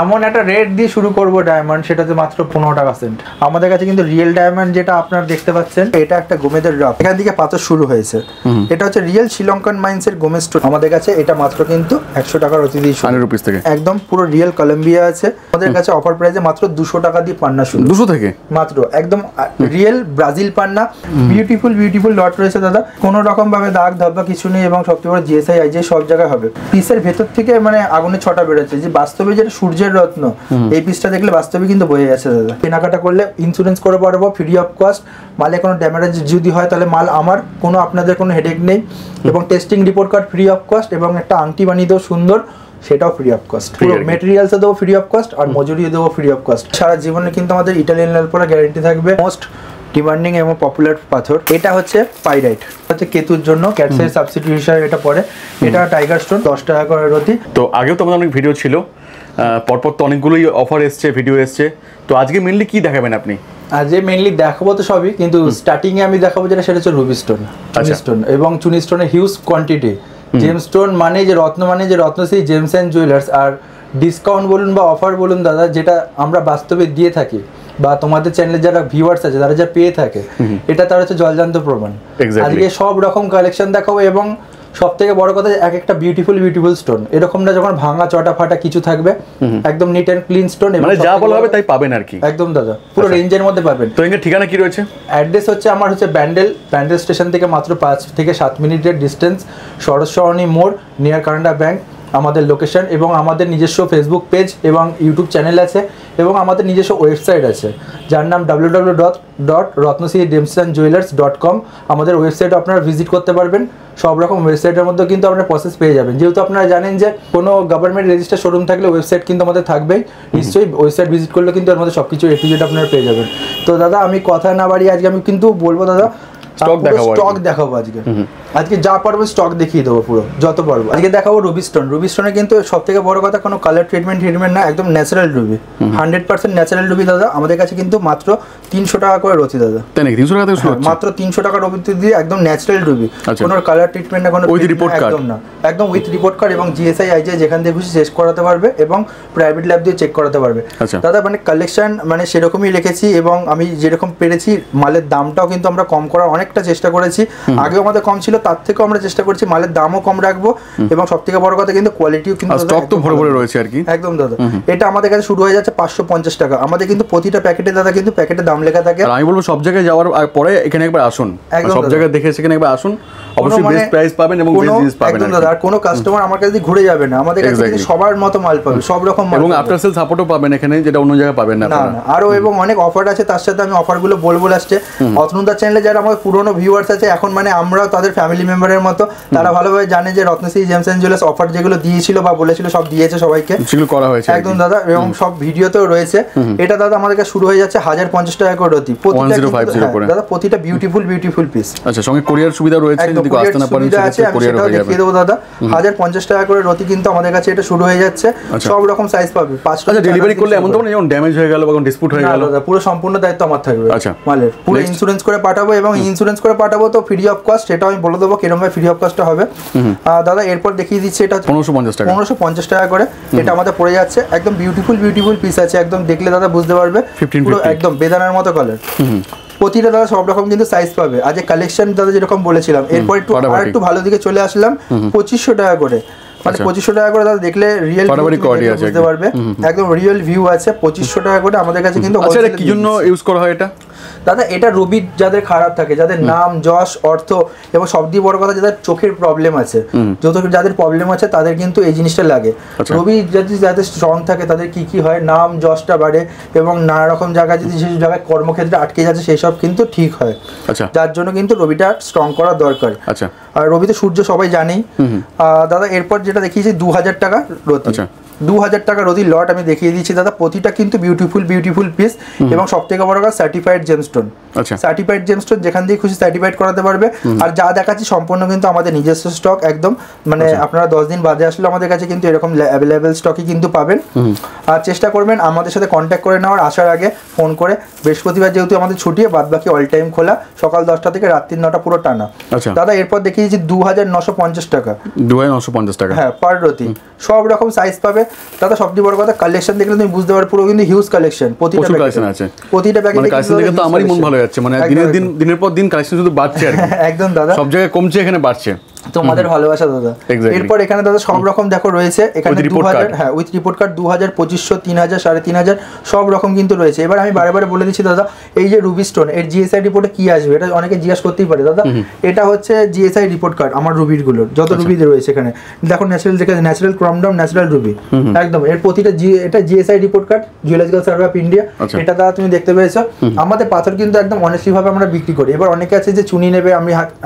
এমন একটা রেট দিয়ে শুরু করবো ডায়মন্ড, সেটাতে মাত্র 15 টাকা সেন্ট। আমাদের কাছে কিন্তু রিয়েল ডায়মন্ড যেটা আপনারা দেখতে পাচ্ছেন, এটা একটা গোমেদের রক, এখান থেকে পাথর শুরু হয়েছে। এটা হচ্ছে রিয়েল শ্রীলঙ্কান মাইন্সের গোমেজ স্টোন। আমাদের কাছে এটা মাত্র কিন্তু 100 টাকার অতি দিয়ে 100 রুপিস থেকে একদম পুরো রিয়েল কলম্বিয়া আছে। আমাদের কাছে অফার প্রাইসে মাত্র 200 টাকা দিয়ে পান্না শুরু। 200 থেকে মাত্র একদম রিয়েল ব্রাজিল পান্না, বিউটিফুল বিউটিফুল লট রয়েছে দাদা, কোনো রকম ভাবে দাগ ধব্বা কিছু নেই এবং সবচেয়ে বড় জিএসআই আইজে সব জায়গায় হবে। পিসের ভেতর থেকে মানে আগুনের ছটা বেরোচ্ছে, যে বাস্তবে যেটা সূর্যের রত্ন, এই পিসটা দেখলে বাস্তবে কিন্তু বয়ে যাচ্ছে দাদা। কেনাকাটা করলে ইন্স্যুরেন্স করে পারবো ফ্রি অফ কস্ট। মালে কোনো ড্যামেজ যদি হয় তাহলে মাল আমার, কোনো আপনাদের কোনো হেডেক নেই, এবং testing report card free of cost, এবং একটা আংটি বানিয়ে দেবো সুন্দর, সেটাও ফ্রি অফ কস্ট। পুরো মেটেরিয়ালসও দেবো ফ্রি অফ কস্ট, আর মজুরিও দেবো ফ্রি অফ কস্ট। সারা জীবনে কিন্তু আমাদের ইটালিয়ান লাল পরা গ্যারেন্টি থাকবে। মোস্ট ডিমান্ডিং এবং পপুলার পাথর এটা হচ্ছে পাইরাইট, হচ্ছে কেতুর জন্য ক্যাটসের সাবস্টিটিউট হিসেবে এটা পড়ে। এটা টাইগার স্টোন 10 টাকা করে রতি। তো আগেও তো আমাদের অনেক ভিডিও ছিল, পরপর তো অনেকগুলোই অফার এসছে, ভিডিও এসছে। তো আজকে মেনলি কি দেখাবেন আপনি? আজকে মেনলি দেখাবো তো সবই, কিন্তু স্টার্টিং এ আমি দেখাবো যেটা, সেটা হচ্ছে রুবি স্টোন, চুনি স্টোন এবং চুনি স্টোনের হিউজ কোয়ান্টিটি। জেমস স্টোন মানে যে রত্ন, মানে যে রত্নশ্রী জেমস অ্যান্ড জুয়েলার্স। আর ডিসকাউন্ট বলুন বা অফার বলুন দাদা, যেটা আমরা বাস্তবে দিয়ে থাকি বা তোমাদের চ্যানেলে যারা ভিউয়ার্স আছে তারা যা পেয়ে থাকে, এটা তার হচ্ছে জলজান্ত প্রমাণ। আজকে সব রকম কালেকশন দেখাবো, এবং সব থেকে বড় কথা এক একটা বিউটিফুল বিউটিফুল স্টোন, এরকম না যখন ভাঙা চটা ফাটা কিছু থাকবে, একদম নিট এন্ড ক্লিন স্টোন। মানে যা বলা হবে তাই পাবেন আর কি। একদম দাদা, পুরো রেঞ্জের মধ্যে পাবেন। তো এর ঠিকানা কি রয়েছে? অ্যাড্রেস হচ্ছে আমার হচ্ছে ব্যান্ডেল স্টেশন থেকে মাত্র 5 থেকে 7 মিনিটের ডিস্টেন্স, সরোজ সরণি মোড়, নিয়ার কানাডা ব্যাংক আমাদের লোকেশন। এবং আমাদের নিজস্ব ফেসবুক পেজ এবং ইউটিউব চ্যানেল আছে, এবং আমাদের নিজস্ব ওয়েবসাইট আছে যার নাম www.rotnosriedemsandjewelers.com। আমাদের ওয়েবসাইটে আপনারা ভিজিট করতে পারবেন। সব রকম ওয়েবসাইটের মধ্যে কিন্তু আপনারা প্রসেস পেয়ে যাবেন, যেহেতু আপনারা জানেন যে কোনো গভর্নমেন্ট রেজিস্টার শোরুম থাকলে ওয়েবসাইট কিন্তু আমাদের থাকবেই। নিশ্চয়ই ওয়েবসাইট ভিজিট করলে কিন্তু এর মধ্যে সব কিছু এ টু জেড আপনারা পেয়ে যাবেন। তো দাদা আমি কথা না বাড়িয়ে আজকে আমি কিন্তু বলবো দাদা, স্টক দেখাবো আজকে যা পারবো স্টক দেখিয়ে দেবো পুরো যত পারবো। আজকে দেখাবো রুবি স্টোন। রুবি স্টোনে কিন্তু সব থেকে বড় কথা কোনো কালার ট্রিটমেন্ট না, একদম ন্যাচারাল রুবি, 100% ন্যাচারাল রুবি দাদা। আমাদের কাছে কিন্তু মাত্র 300 টাকা করে রতি দাদা। 300 টাকা থেকে মাত্র 300 টাকা রুবি দিয়ে একদম ন্যাচারাল রুবি, কোনো কালার ট্রিটমেন্ট না, কোনো একদম না, একদম উইথ রিপোর্ট কার্ড এবং জিএসআই আইজে যেখান থেকে খুশি চেক করাতে পারবে, এবং প্রাইভেট ল্যাব দিয়ে চেক করাতে পারবে দাদা। মানে কালেকশন মানে সেরকমই রেখেছি, এবং আমি যেরকম পেরেছি মালের দামটাও কিন্তু আমরা কম করার অনেকটা চেষ্টা করেছি। আগেও আমাদের কম ছিল, তার থেকেও আমরা চেষ্টা করছি মালের দামও কম রাখবো, এবং সব থেকে বড় কথা কিন্তু কোয়ালিটিও কিন্তু স্টক তো ভরে ভরে রয়েছে আর কি। একদম দাদা, এটা আমাদের কাছে শুরু হয়ে যাচ্ছে 550 টাকা। আমাদের কিন্তু প্রতিটা প্যাকেটে দাদা কিন্তু প্যাকেটে দাম লেখা থাকে। আমি বলবো সব জায়গায় যাওয়ার পরে এখানে একবার আসুন, সব জায়গায় দেখে সেখানে একবার আসুন, অবশ্যই বেস্ট প্রাইস পাবেন এবং বেস্ট জিনিস পাবেন। একদম দাদা, আর কোনো কাস্টমার আমার কাছে ঘুরে যাবে না, আমাদের কাছে সবার মতো মাল পাবে, সব রকম মাল, এবং আফটার সেল সাপোর্টও পাবেন এখানে, যেটা অন্য জায়গায় পাবেন না। আরো এবং অনেক অফার আছে, তার সাথে আমি অফারগুলো বলবো লাস্টে। অতনুদার চ্যানেলে যারা আমাদের পুরনো ভিউয়ার্স আছে, এখন মানে আমরাও তাদের ফ্যামিলি মেম্বারের মতো, তারা ভালোভাবে জানে যে Ratnashree gems and jewellers offer যেগুলো দিয়েছিল বা বলেছিল সব দিয়েছে সবাইকে, সেগুলো করা হয়েছে একদম দাদা, এবং সব ভিডিওতেও রয়েছে। এটা দাদা আমাদের কাছে শুরু হয়ে যাচ্ছে 1050 টাকা করে রতি দাদা, প্রতিটা বিউটিফুল বিউটিফুল পিস। আচ্ছা, সঙ্গে কোরিয়ার সুবিধা রয়েছে, যদি আসতে না পারেন সেটাও দেখিয়ে দেবো দাদা। 1050 টাকা করে রতি কিন্তু আমাদের কাছে এটা শুরু হয়ে যাচ্ছে, সব রকম সাইজ পাবে। 5টা ডেলিভারি করলে এমন তো না যেমন ড্যামেজ হয়ে গেল বা কোনো ডিসপুট হয়ে গেল, পুরো সম্পূর্ণ দায়িত্ব আমার থাকবে। আচ্ছা, মালের পুরো ইন্স্যুরেন্স করে পাঠাবো, এবং ইন্স্যুরেন্স করে পাঠাবো তো ফ্রি অফ কস্ট, সেটা আমি বলে দেবো কিরকম ভাবে ফ্রি অফ কস্টটা হবে দাদা। এরপর দেখিয়ে দিচ্ছি, এটা 1550 টাকা করে এটা আমাদের পড়ে যাচ্ছে। একদম বিউটিফুল বিউটিফুল পিস আছে, একদম দেখলে দাদা বুঝতে পারবে, পুরো একদম বেদানার মতো কালার। প্রতিটা দাদা সব রকম কিন্তু সাইজ পাবে। আজ কালেকশন দাদা যেরকম বলেছিলাম, এরপর একটু ভালো দিকে চলে আসলাম 2500 টাকা করে, মানে 2500 টাকা করে দাদা দেখলে রিয়েল বুঝতে পারবে, একদম রিয়েল ভিউ আছে। 2500 টাকা করে আমাদের কাছে কিন্তু। কি জন্য ইউজ করা হয় এটা দাদা? এটা রুবি যাদের খারাপ থাকে, যাদের নাম যশ অর্থ, এবং সবথেকে বড় কথা যাদের চোখের প্রবলেম আছে, যাদের প্রবলেম আছে তাদের কিন্তু এই জিনিসটা লাগে। রুবি যদি যাদের স্ট্রং থাকে তাদের কি কি হয়, নাম যশটা বাড়ে, এবং নানা রকম জায়গায় যদি সেই জায়গায় কর্মক্ষেত্রে আটকে যাচ্ছে সেই সব কিন্তু ঠিক হয়। যার জন্য কিন্তু রবিটা স্ট্রং করা দরকার। আর রবি তো সূর্য সবাই জানেই দাদা। এরপর যেটা দেখিয়েছি 2000 টাকা রতি, 2000 টাকা রতি লট আমি দেখিয়ে দিচ্ছি দাদা। প্রতিটা কিন্তু বিউটিফুল বিউটিফুল পিস, এবং সব থেকে বড় কথা সার্টিফাইড জেমস্টোন। সার্টিফাইড জেমস্টোন যেখান দিয়ে খুশি সার্টিফাইড করাতে পারবে। আর যা দেখাচ্ছি সম্পূর্ণ কিন্তু আমাদের নিজস্ব স্টক, একদম মানে আপনারা 10 দিন বাদে আসলে আমাদের কাছে কিন্তু এরকম অ্যাভেলেবেল স্টকই কিন্তু পাবেন। আর চেষ্টা করবেন আমাদের সাথে কন্ট্যাক্ট করে নেওয়ার, আসার আগে ফোন করে। বৃহস্পতিবার যেহেতু আমাদের ছুটি, বাদ বাকি অল টাইম খোলা, সকাল 10টা থেকে রাত্রি 9টা পুরো টানা দাদা। এরপর দেখিয়েছি 2950 টাকা, 2950 টাকা, হ্যাঁ পার রতি। সব রকম সাইজ পাবে, দাদা সবচেয়ে বড় কথা কালেকশন দেখলে তুমি বুঝতে পারবে পুরো কিন্তু হিউজ কালেকশন, প্রতিটা কালেকশন আছে, প্রতিটা প্যাকেটে কালেকশন দেখে তো আমারই মন ভালো যাচ্ছে, মানে দিনের পর দিন কালেকশন শুধু বাড়ছে আর কি। একদম দাদা, সব জায়গায় কমছে, এখানে বাড়ছে। তোমাদের ভালোবাসা দাদা। এরপর এখানে দাদা সব রকম দেখো রয়েছে, এখানে 2000, হ্যাঁ উইথ রিপোর্ট কার্ড 2000, 2500, 3000, 3500 সব রকম কিন্তু রয়েছে। এবার আমি বারে বারে বলে দিচ্ছি দাদা, এই যে রুবি স্টোন এর জিএসআই রিপোর্টে কি আসবে এটা অনেকে জিজ্ঞাসা করতেই পারে দাদা। এটা হচ্ছে জিএসআই রিপোর্ট কার্ড আমার রুবিরগুলোর, যত রুবি রয়েছে এখানে দেখো, ন্যাচারাল দেখে ন্যাচারাল ক্রমডাম, ন্যাচারাল রুবি একদম, এর প্রতিটা এটা GSI report card, jewellers survey of India. এটা দাদা তুমি দেখতে পেয়েছো। আমাদের পাথর কিন্তু একদম অনেস্টলি ভাবে আমরা বিক্রি করি। এবার অনেকে আছে যে চুনি নেবে,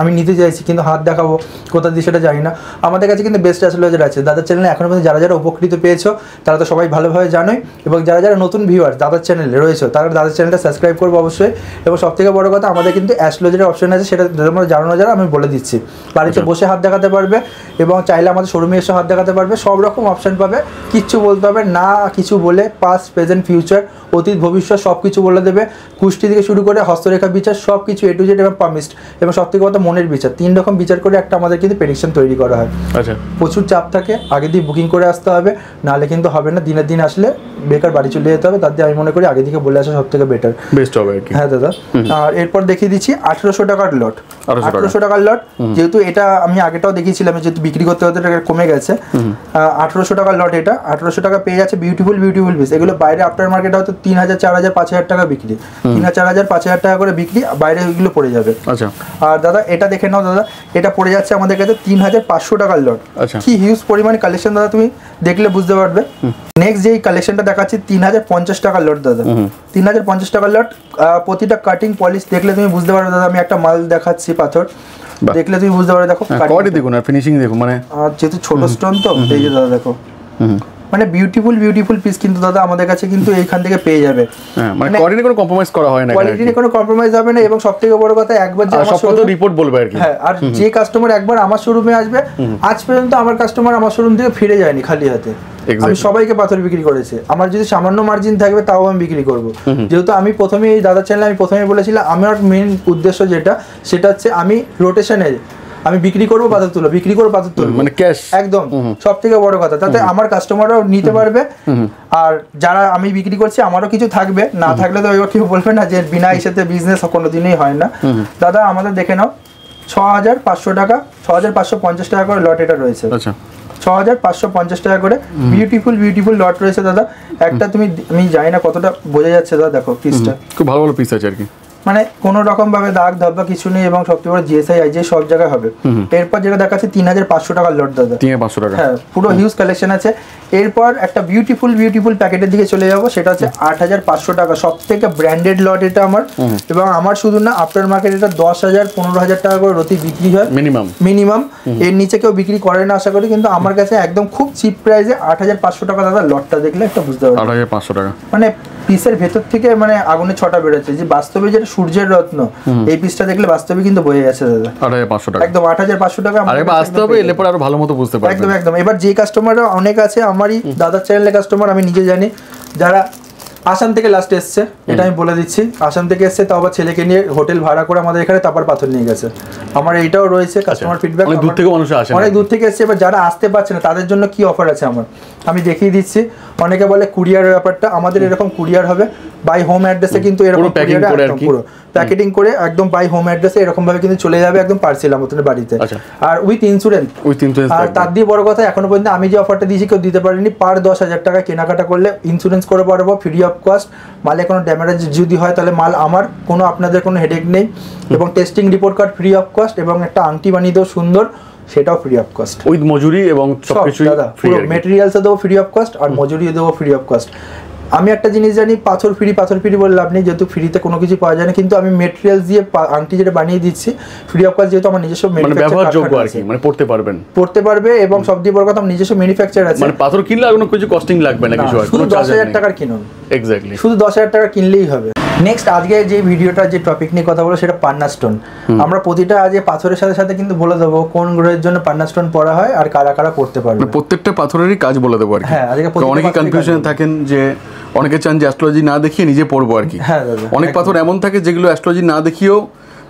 আমি নিতে চাইছি কিন্তু হাত দেখাবো কোথা দিয়ে সেটা জানি না, আমাদের কাছে কিন্তু বেস্ট অ্যাস্ট্রোলজার আছে। দাদার চ্যানেলে এখনো পর্যন্ত যারা যারা উপকৃত পেয়েছো তারা তো সবাই ভালোভাবে জানোই, এবং যারা যারা নতুন ভিউয়ার দাদার চ্যানেলে রয়েছে তারা দাদার চ্যানেলটা সাবস্ক্রাইব করবো অবশ্যই। এবং সব থেকে বড় কথা আমাদের কিন্তু অ্যাস্ট্রোলজারের অপশন আছে, সেটা তোমরা জানো না যারা, আমি বলে দিচ্ছি। বাড়িতে বসে হাত দেখাতে পারবে এবং চাইলে আমাদের শোরুমে এসে হাত দেখাতে পারবে, সব রকম অপশন পাবে, কিচ্ছু বলতে হবে না, কিছু বলে পাস্ট প্রেজেন্ট ফিউচার অতীত ভবিষ্যৎ সব কিছু বলে দেবে, কুষ্টি থেকে শুরু করে হস্তরেখা বিচার সব কিছু এ টু জেড এবং পামিস্ট, এবং সব থেকে কথা মনের বিচার, 3 রকম বিচার করে একটা আমাদের কিন্তু প্রেডিকশন তৈরি করা হয়। আচ্ছা, প্রচুর চাপ থাকে, আগে দিয়ে বুকিং করে আসতে হবে, নাহলে কিন্তু হবে না, দিনের দিন আসলে বেকার বাড়ি চলে যেতে হবে। তার দিয়ে আমি মনে করি আগে থেকে বলে আসা সব থেকে বেটার, বেস্ট হবে আর কি। হ্যাঁ দাদা। আর এরপর দেখিয়ে দিচ্ছি 1800 টাকার লট, 1800 টাকার লট, যেহেতু এটা আমি আগেটাও দেখিয়েছিলাম, যেহেতু বিক্রি করতে হতে টাকা কমে গেছে, 1800 টাকার লট, এটা 1800 টাকা পেয়ে যাচ্ছে বিউটিফুল বিউটিফুল পিস। এগুলো বাইরে আফটার মার্কেটে হয়তো 3000, 4000, 5000 টাকা বিক্রি, 3000, 4000, 5000 টাকা করে বিক্রি, বাইরে এগুলো পড়ে যাবে। আচ্ছা, আর দাদা এটা দেখে নাও দাদা, এটা পড়ে যাচ্ছে আমাদের কাছে 3500 টাকার লট। আচ্ছা, কি হিউজ পরিমাণে কালেকশন দাদা, তুমি দেখলে বুঝতে পারবে। নেক্সট যেই কালেকশনটা দেখাচ্ছি 3050 টাকার লট দাদা, 3050 টাকার লট, প্রতিটা কাটিং পলিশ দেখলে তুমি বুঝতে পারবে দাদা। আমি একটা মাল দেখাচ্ছি পাথর, দেখলে তুমি বুঝতে পারবে, দেখো কোয়ালিটি দেখুন আর ফিনিশিং দেখুন, মানে যেহেতু ছোট স্টোন তো এই যে দাদা দেখো, মানে বিউটিফুল বিউটিফুল পিস কিন্তু দাদা আমাদের কাছে কিন্তু এইখান থেকে পেয়ে যাবে। মানে কোয়ালিটি কোনো কম্প্রোমাইজ করা হয় না, কোয়ালিটি কোনো কম্প্রোমাইজ হবে না। এবং সবথেকে বড় কথা একবার যে আমার শোরুমে রিপোর্ট বলবে আর কি, হ্যাঁ, আর যে কাস্টমার একবার আমার শোরুমে আসবে, আজ পর্যন্ত আমার কাস্টমার আমার শোরুম থেকে ফিরে যায়নি খালি হাতে। আমি সবাইকে পাথর বিক্রি করেছি, আমার যদি সামান্য মার্জিন থাকবে তাও আমি বিক্রি করব। যেহেতু আমি প্রথমে এই দাদার চ্যানেলে আমি প্রথমে বলেছিলাম আমার মেইন উদ্দেশ্য যেটা, সেটা হচ্ছে আমি রোটেশনে আমি বিক্রি করবো পাথর তুলো, বিক্রি করবো পাথর তুলো, মানে ক্যাশ একদম সব থেকে বড় কথা। তাতে আমার কাস্টমাররাও নিতে পারবে, আর যারা আমি বিক্রি করছি আমারও কিছু থাকবে, না থাকলে তো এবার কেউ বলবে না যে বিনা হিসেবে বিজনেস কোনোদিনই হয় না। দাদা আমাদের দেখে নাও 6500 টাকা, 6550 টাকা করে লট এটা রয়েছে। আচ্ছা, 6550 টাকা করে বিউটিফুল বিউটিফুল লট রয়েছে দাদা। একটা তুমি, আমি জানি না কতটা বোঝা যাচ্ছে দাদা, দেখো পিসটা খুব ভালো ভালো পিস আছে আর কি, মানে কোনো রকম ভাবে দাগ ধব্বা কিছু নেই, এবং সবচেয়ে বড় জিএসআই আইজে সব জায়গায় হবে। এরপর যেটা দেখাচ্ছে 3500 টাকার লট দাদা, 3500 টাকা, হ্যাঁ পুরো হিউজ কালেকশন আছে। এরপর একটা বিউটিফুল বিউটিফুল প্যাকেটের দিকে চলে যাবো, সেটা হচ্ছে 8500 টাকা, সব থেকে ব্র্যান্ডেড লট এটা আমার। এবং আমার শুধু না, আফটার মার্কেট এটা 10,000, 15,000 টাকা করে রতি বিক্রি হয় মিনিমাম, এর নিচে কেউ বিক্রি করে না আশা করি। কিন্তু আমার কাছে একদম খুব চিপ প্রাইসে 8500 টাকা দাদা। লটটা দেখলে একটা বুঝতে পারবে 8500 টাকা, মানে পিসের ভেতর থেকে মানে আগুনের ছটা বেরোচ্ছে, যে বাস্তবে যেটা সূর্যের রত্ন, এই পিসটা দেখলে বাস্তবে কিন্তু বয়ে গেছে দাদা। 8500 টাকা, একদম 8500 টাকা। আরেকবার আসতে হবে, এলে পরে আরো ভালো মতো বুঝতে পারবে। একদম একদম। এবার যে কাস্টমাররা অনেক আছে আমারই দাদার চ্যানেলের কাস্টমার, আমি নিজে জানি, যারা আসাম থেকে লাস্ট এসছে, এটা আমি বলে দিচ্ছি, আসাম থেকে এসছে, তাও আবার ছেলেকে নিয়ে হোটেল ভাড়া করে আমাদের এখানে তারপর পাথর নিয়ে গেছে। আমার এইটাও রয়েছে কাস্টমার ফিডব্যাক, অনেক দূর থেকে মানুষ আসে, অনেক দূর থেকে এসছে। এবার যারা আসতে পারছে না তাদের জন্য কি অফার আছে আমার, আমি দেখিয়ে দিচ্ছি। অনেকে বলে কুরিয়ারের ব্যাপারটা, আমাদের এরকম কুরিয়ার হবে বাই হোম অ্যাড্রেসে, কিন্তু এরকম পুরো প্যাকেটিং করে একদম বাই হোম অ্যাড্রেসে এরকম ভাবে কিন্তু চলে যাবে একদম পার্সেল আমাদের বাড়িতে, আর উইথ ইন্স্যুরেন্স। আর তার দিয়ে বড় কথা, এখনো পর্যন্ত আমি যে অফারটা দিয়েছি কেউ দিতে পারেনি। পার 10,000 টাকা কেনাকাটা করলে ইন্স্যুরেন্স করে পারবো ফ্রি অফ কস্ট। মালে কোনো ড্যামেজ যদি হয় তাহলে মাল আমার, কোনো আপনাদের কোনো হেডেক নেই। এবং testing report card free of cost, এবং একটা আংটি বানিয়ে দেবো সুন্দর, সেটাও ফ্রি অফ কস্ট, উইথ মজুরি এবং সবকিছু পুরো মেটেরিয়ালসও দেবো ফ্রি অফ কস্ট, আর মজুরিও দেবো ফ্রি অফ কস্ট। আমি একটা জিনিস জানি, পাথর ফ্রি বলে লাভ নেই, যেহেতু ফ্রিতে কোনো কিছু পাওয়া যায় না। কিন্তু আমি মেটেরিয়ালস দিয়ে আংটি যেটা বানিয়ে দিচ্ছি ফ্রি অফ কস্ট, যেহেতু আমার নিজস্ব ব্যবহারযোগ্য আর কি, মানে পড়তে পারবে। এবং সবচেয়ে বড় কথা আমার নিজস্ব ম্যানুফ্যাকচার আছে, মানে পাথর কিনলে আর কোনো কিছু কস্টিং লাগবে না, কিছু শুধু 10,000 টাকার কিনুন, এক্স্যাক্টলি শুধু 10,000 টাকা কিনলেই হবে। নেক্সট আজকে যে ভিডিওটা যে টপিক নিয়ে কথা বলবো সেটা পান্না স্টোন। আমরা প্রতিটা আজ পাথরের সাথে সাথে কিন্তু বলে দেবো কোন গ্রহের জন্য পান্না স্টোন পড়া হয় আর কারা কারা পড়তে পারবে, প্রত্যেকটা পাথরেরই কাজ বলে দেবো আর কি। হ্যাঁ, আজকে অনেকে কনফিউশনে থাকেন যে অনেকে চান যে অ্যাস্ট্রোলজি না দেখিয়ে নিজে পড়বো আর কি। হ্যাঁ দাদা, অনেক পাথর এমন থাকে যেগুলো অ্যাস্ট্রোলজি না দেখিয়েও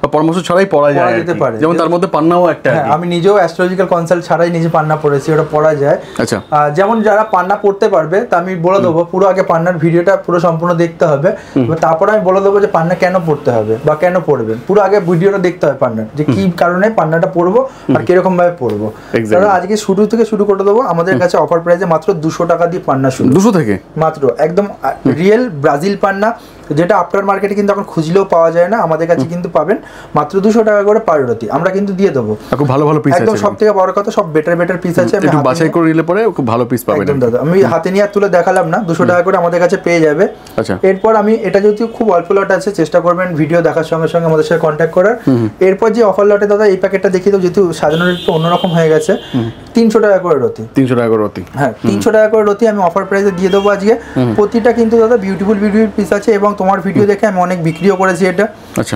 বা পরামর্শ ছাড়াই পড়া যায় যেতে পারে। যেমন তার মধ্যে পান্নাও একটা। হ্যাঁ, আমি নিজেও অ্যাস্ট্রোলজিক্যাল কনসাল্ট ছাড়াই নিজে পান্না পড়েছি, ওটা পড়া যায়। আচ্ছা, যেমন যারা পান্না পড়তে পারবে তা আমি বলে দেবো, পুরো আগে পান্নার ভিডিওটা পুরো সম্পূর্ণ দেখতে হবে, তারপরে আমি বলে দেবো যে পান্না কেন পড়তে হবে বা কেন পড়বেন। পুরো আগে ভিডিওটা দেখতে হবে পান্নার, যে কি কারণে পান্নাটা পড়বো আর কিরকম ভাবে পড়বো। দাদা আজকে শুরু থেকে শুরু করে দেবো, আমাদের কাছে অফার প্রাইসে মাত্র 200 টাকা দিয়ে পান্না শুরু। 200 থেকে মাত্র, একদম রিয়েল ব্রাজিল পান্না, যেটা আফটার মার্কেটে কিন্তু এখন খুঁজলেও পাওয়া যায় না, আমাদের কাছে কিন্তু পাবেন মাত্র 200 টাকা করে পার রতি, আমরা কিন্তু দিয়ে দেবো। খুব ভালো ভালো পিস আছে, একদম সবথেকে বড় কথা সব বেটার পিস আছে। একটু বাছাই করে নিলে পরে খুব ভালো পিস পাবেন। একদম দাদা, আমি হাতে নিয়ে আর তুলে দেখালাম না, 200 টাকা করে আমাদের কাছে পেয়ে যাবে। আচ্ছা, এরপর আমি এটা যেহেতু খুব অল্প লট আছে, চেষ্টা করবেন ভিডিও দেখার সঙ্গে সঙ্গে আমাদের সাথে কন্ট্যাক্ট করার। এরপর যে অফার লটে দাদা এই প্যাকেটটা দেখিয়ে দাও, যেহেতু সাজানোর একটু অন্যরকম হয়ে গেছে, 300 টাকা করে রতি। 300 টাকা করে রতি, হ্যাঁ 300 টাকা করে রতি আমি অফার প্রাইসে দিয়ে দেবো আজকে। প্রতিটা কিন্তু দাদা বিউটিফুল পিস আছে, এবং তোমার ভিডিও দেখে আমি অনেক বিক্রিও করেছি এটা।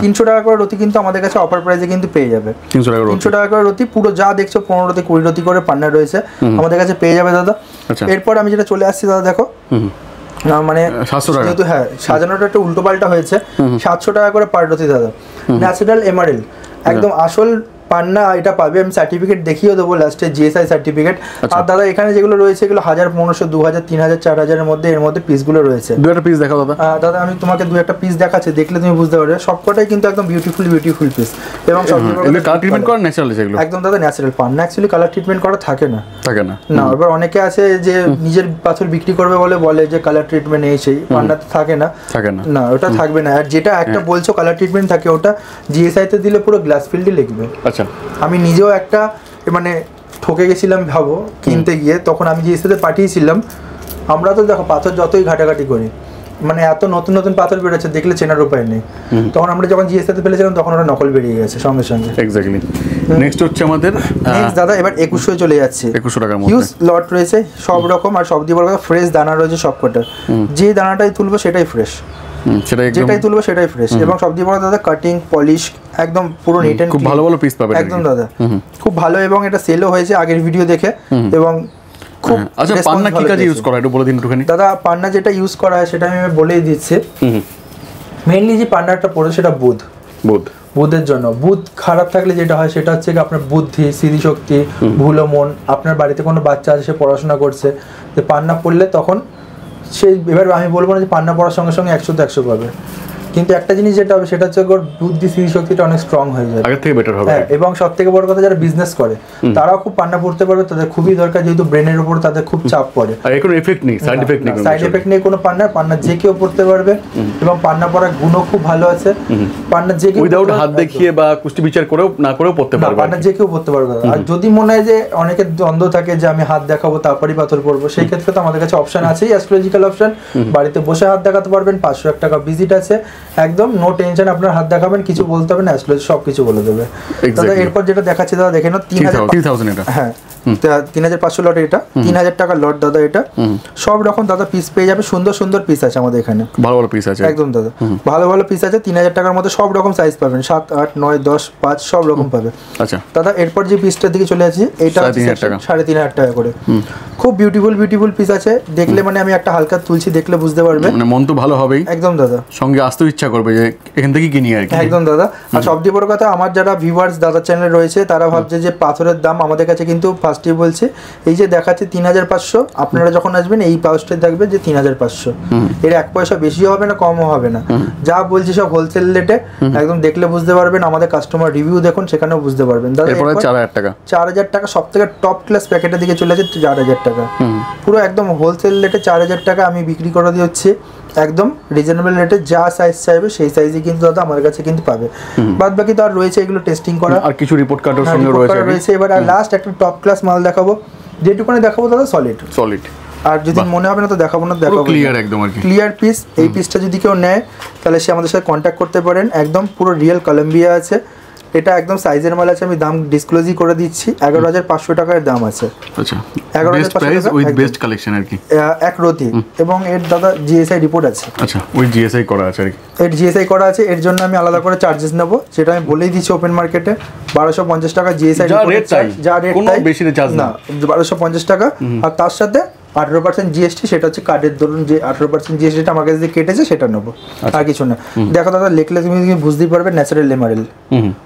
300 টাকা করে রতি কিন্তু আমাদের কাছে অফার প্রাইসে কিন্তু পেয়ে যাবে। 300 টাকা করে রতি, পুরো যা দেখছো 15 রতি 20 রতি করে পান্না রয়েছে আমাদের কাছে পেয়ে যাবে দাদা। এরপর আমি যেটা চলে আসছি দাদা, দেখো মানে যেহেতু হ্যাঁ সাজানোটা একটু উল্টো পাল্টা হয়েছে, 700 টাকা করে পার রতি দাদা। ন্যাচারাল এমারেল, একদম আসল পান্না এটা পাবে, আমি সার্টিফিকেট দেখিয়ে দেবো লাস্টে, জিএসআই সার্টিফিকেট। আর দাদা এখানে যেগুলো রয়েছে এগুলো 1000, 1500, 2000, 3000, 4000 মধ্যে, এর মধ্যে পিসগুলো রয়েছে। দু একটা পিস দেখাও দাদা। দাদা আমি তোমাকে দু একটা পিস দেখাচ্ছি, দেখলে তুমি বুঝতে পারবে, সবকটাই কিন্তু একদম বিউটিফুল পিস। এবং সব কালার ট্রিটমেন্ট করা ন্যাচারাল সেগুলো, একদম দাদা ন্যাচারাল পান্না অ্যাকচুয়ালি কালার ট্রিটমেন্ট করা থাকে না। না, এবার অনেকে আছে যে নিজের পাথর বিক্রি করবে বলে যে কালার ট্রিটমেন্ট এই সেই, পান্নাতে থাকে না, না ওটা থাকবে না। আর যেটা একটা বলছো কালার ট্রিটমেন্ট থাকে, ওটা জিএসআই তে দিলে পুরো গ্লাস ফিল্ডই লিখবে। আচ্ছা, আমি নিজেও একটা মানে ঠকে গেছিলাম ভাবো কিনতে গিয়ে, তখন আমি জিএসআইতে পাঠিয়েছিলাম। আমরা তো দেখো পাথর যতই ঘাটাঘাটি করি, মানে এত নতুন পাথর বেরোচ্ছে, দেখলে চেনার উপায় নেই। তখন আমরা যখন জিএসআইতে ফেলেছিলাম তখন ওটা নকল বেরিয়ে গেছে সঙ্গে সঙ্গে। এক্স্যাক্টলি। নেক্সট হচ্ছে আমাদের দাদা এবার 2100 চলে যাচ্ছে। 2100 টাকার মধ্যে হিউজ লট রয়েছে সব রকম, আর সব দিয়ে বড় কথা ফ্রেশ দানা রয়েছে সবকটা। যে দানাটাই তুলবো সেটাই ফ্রেশ, যেটাই তুলবো সেটাই ফ্রেশ। এবং সব দিয়ে বড় দাদা কাটিং পলিশ একদম পুরো নিট এন্ড খুব ভালো পিস পাবেন একদম দাদা, খুব ভালো। এবং এটা সেলও হয়েছে আগের ভিডিও দেখে। এবং খুব আচ্ছা, পান্না কি কাজে ইউজ করা একটু বলে দিন একটুখানি দাদা। পান্না যেটা ইউজ করা হয় সেটা আমি বলেই দিচ্ছি। মেইনলি যে পান্নাটা পড়ে সেটা বুধের জন্য। বুধ খারাপ থাকলে যেটা হয় সেটা হচ্ছে আপনার বুদ্ধি, স্মৃতিশক্তি, ভুলো মন। আপনার বাড়িতে কোনো বাচ্চা আছে সে পড়াশোনা করছে, যে পান্না পড়লে তখন সেই, এবার আমি বলবো না যে পান্না পড়ার সঙ্গে সঙ্গে 100 তে 100 পাবে, কিন্তু একটা জিনিস যেটা হবে সেটা হচ্ছে ওর বুদ্ধি স্মৃতিশক্তিটা অনেক স্ট্রং হয়ে যাবে, আগের থেকে বেটার হবে। হ্যাঁ, এবং সব থেকে বড় কথা যারা বিজনেস করে তারাও খুব পান্না পড়তে পারবে, তাদের খুবই দরকার, যেহেতু ব্রেনের উপর তাদের খুব চাপ পড়ে। আর এর কোনো এফেক্ট নেই, সাইড এফেক্ট নেই কোনো পান্না যে কেউ পড়তে পারবে। এবং পান্না পড়ার গুণও খুব ভালো আছে। পান্না যে কেউ উইদাউট হাত দেখিয়ে বা কুষ্টি বিচার করেও না করেও পড়তে পারবে, পান্না যে কেউ পড়তে পারবে। আর যদি মনে হয় যে অনেকের দ্বন্দ্ব থাকে যে আমি হাত দেখাবো তারপরেই পাথর পড়বো, সেই ক্ষেত্রে তো আমাদের কাছে অপশন আছেই, অ্যাস্ট্রোলজিক্যাল অপশন। বাড়িতে বসে হাত দেখাতে পারবেন, 501 টাকা ভিজিট আছে, একদম নো টেনশন। আপনার হাত দেখাবেন, কিছু বলতে হবে না, অ্যাস্ট্রোলজি সব কিছু বলে দেবে দাদা। এরপর যেটা দেখাচ্ছি দাদা, দেখে নাও 3000 এটা, হ্যাঁ 3500 লট, এটা 3000 টাকা লট দাদা। এটা সব রকম দাদা পিস পেয়ে যাবে, সুন্দর পিস আছে আমাদের এখানে, ভালো পিস আছে একদম দাদা, ভালো পিস আছে। 3000 টাকার মধ্যে সব রকম সাইজ পাবেন, 7, 8, 9, 10, 5 সব রকম পাবে। আচ্ছা দাদা, এরপর যে পিসটার দিকে চলে আসছি, এটা 3500 টাকা করে। খুব বিউটিফুল পিস আছে, দেখলে মানে আমি একটা হালকা তুলছি, দেখলে বুঝতে পারবে, মানে মন তো ভালো হবেই, একদম দাদা, সঙ্গে আসতেও ইচ্ছা করবে যে এখান থেকে কিনি আর কি, একদম দাদা। আর সবচেয়ে বড় কথা, আমার যারা ভিউয়ার্স দাদা চ্যানেল রয়েছে তারা ভাবছে যে পাথরের দাম, আমাদের কাছে কিন্তু ফার্স্টে বলছে এই যে দেখাচ্ছে 3500, আপনারা যখন আসবেন এই পাউচটা দেখবেন যে 3500, এর 1 পয়সা বেশিও হবে না কমও হবে না, যা বলছি সব হোলসেল রেটে, একদম দেখলে বুঝতে পারবেন। আমাদের কাস্টমার রিভিউ দেখুন, সেখানেও বুঝতে পারবেন দাদা। এরপর 4000 টাকা সব থেকে টপ ক্লাস প্যাকেটের দিকে চলে আছে 4000 টাকা, পুরো একদম হোলসেল রেটে 4000 টাকা আমি বিক্রি করে দিচ্ছি, একদম রিজনেবল রেটে। যা সাইজ চাইবে সেই সাইজই কিন্তু দাদা আমাদের কাছে কিন্তু পাবে। বাদ বাকি তো আর রয়েছে এগুলো টেস্টিং করা, আর কিছু রিপোর্ট কার্ডের সঙ্গে রয়েছে। এবার আর লাস্ট একটা টপ ক্লাস মাল দেখাবো, যেটুকুনি দেখাবো দাদা সলিড। আর যদি মনে হবে না তো দেখাবো না, দেখাবো ক্লিয়ার, একদম আর কি ক্লিয়ার পিস। এই পিসটা যদি কেউ নেয় তাহলে সে আমাদের সাথে কন্ট্যাক্ট করতে পারেন, একদম পুরো রিয়েল কলম্বিয়া আছে। এটা একদম সাইজের মাল আছে, আমি দাম ডিসক্লোজই করে দিচ্ছি, 11500 টাকার দাম আছে। আচ্ছা, 11500 উইথ বেস্ট কালেকশন আর কি, এক রতি। এবং এর দাদা জিএসআই রিপোর্ট আছে। আচ্ছা, ওই জিএসআই করা আছে আর কি, এর জিএসআই করা আছে, এর জন্য আমি আলাদা করে চার্জেস নেব, সেটা আমি বলেই দিচ্ছি ওপেন মার্কেটে 1250 টাকা জিএসআই রিপোর্ট, যা রেট বেশি চার্জ না, 1250 টাকা। আর তার সাথে 18% জিএসটি, সেটা হচ্ছে কার্ডের ধরুন যে 18% জিএসটিটা আমার কাছে যে কেটেছে সেটা নেবো, আর কিছু না। দেখো দাদা, লিখলে তুমি বুঝতেই পারবে, ন্যাচারাল এমারেল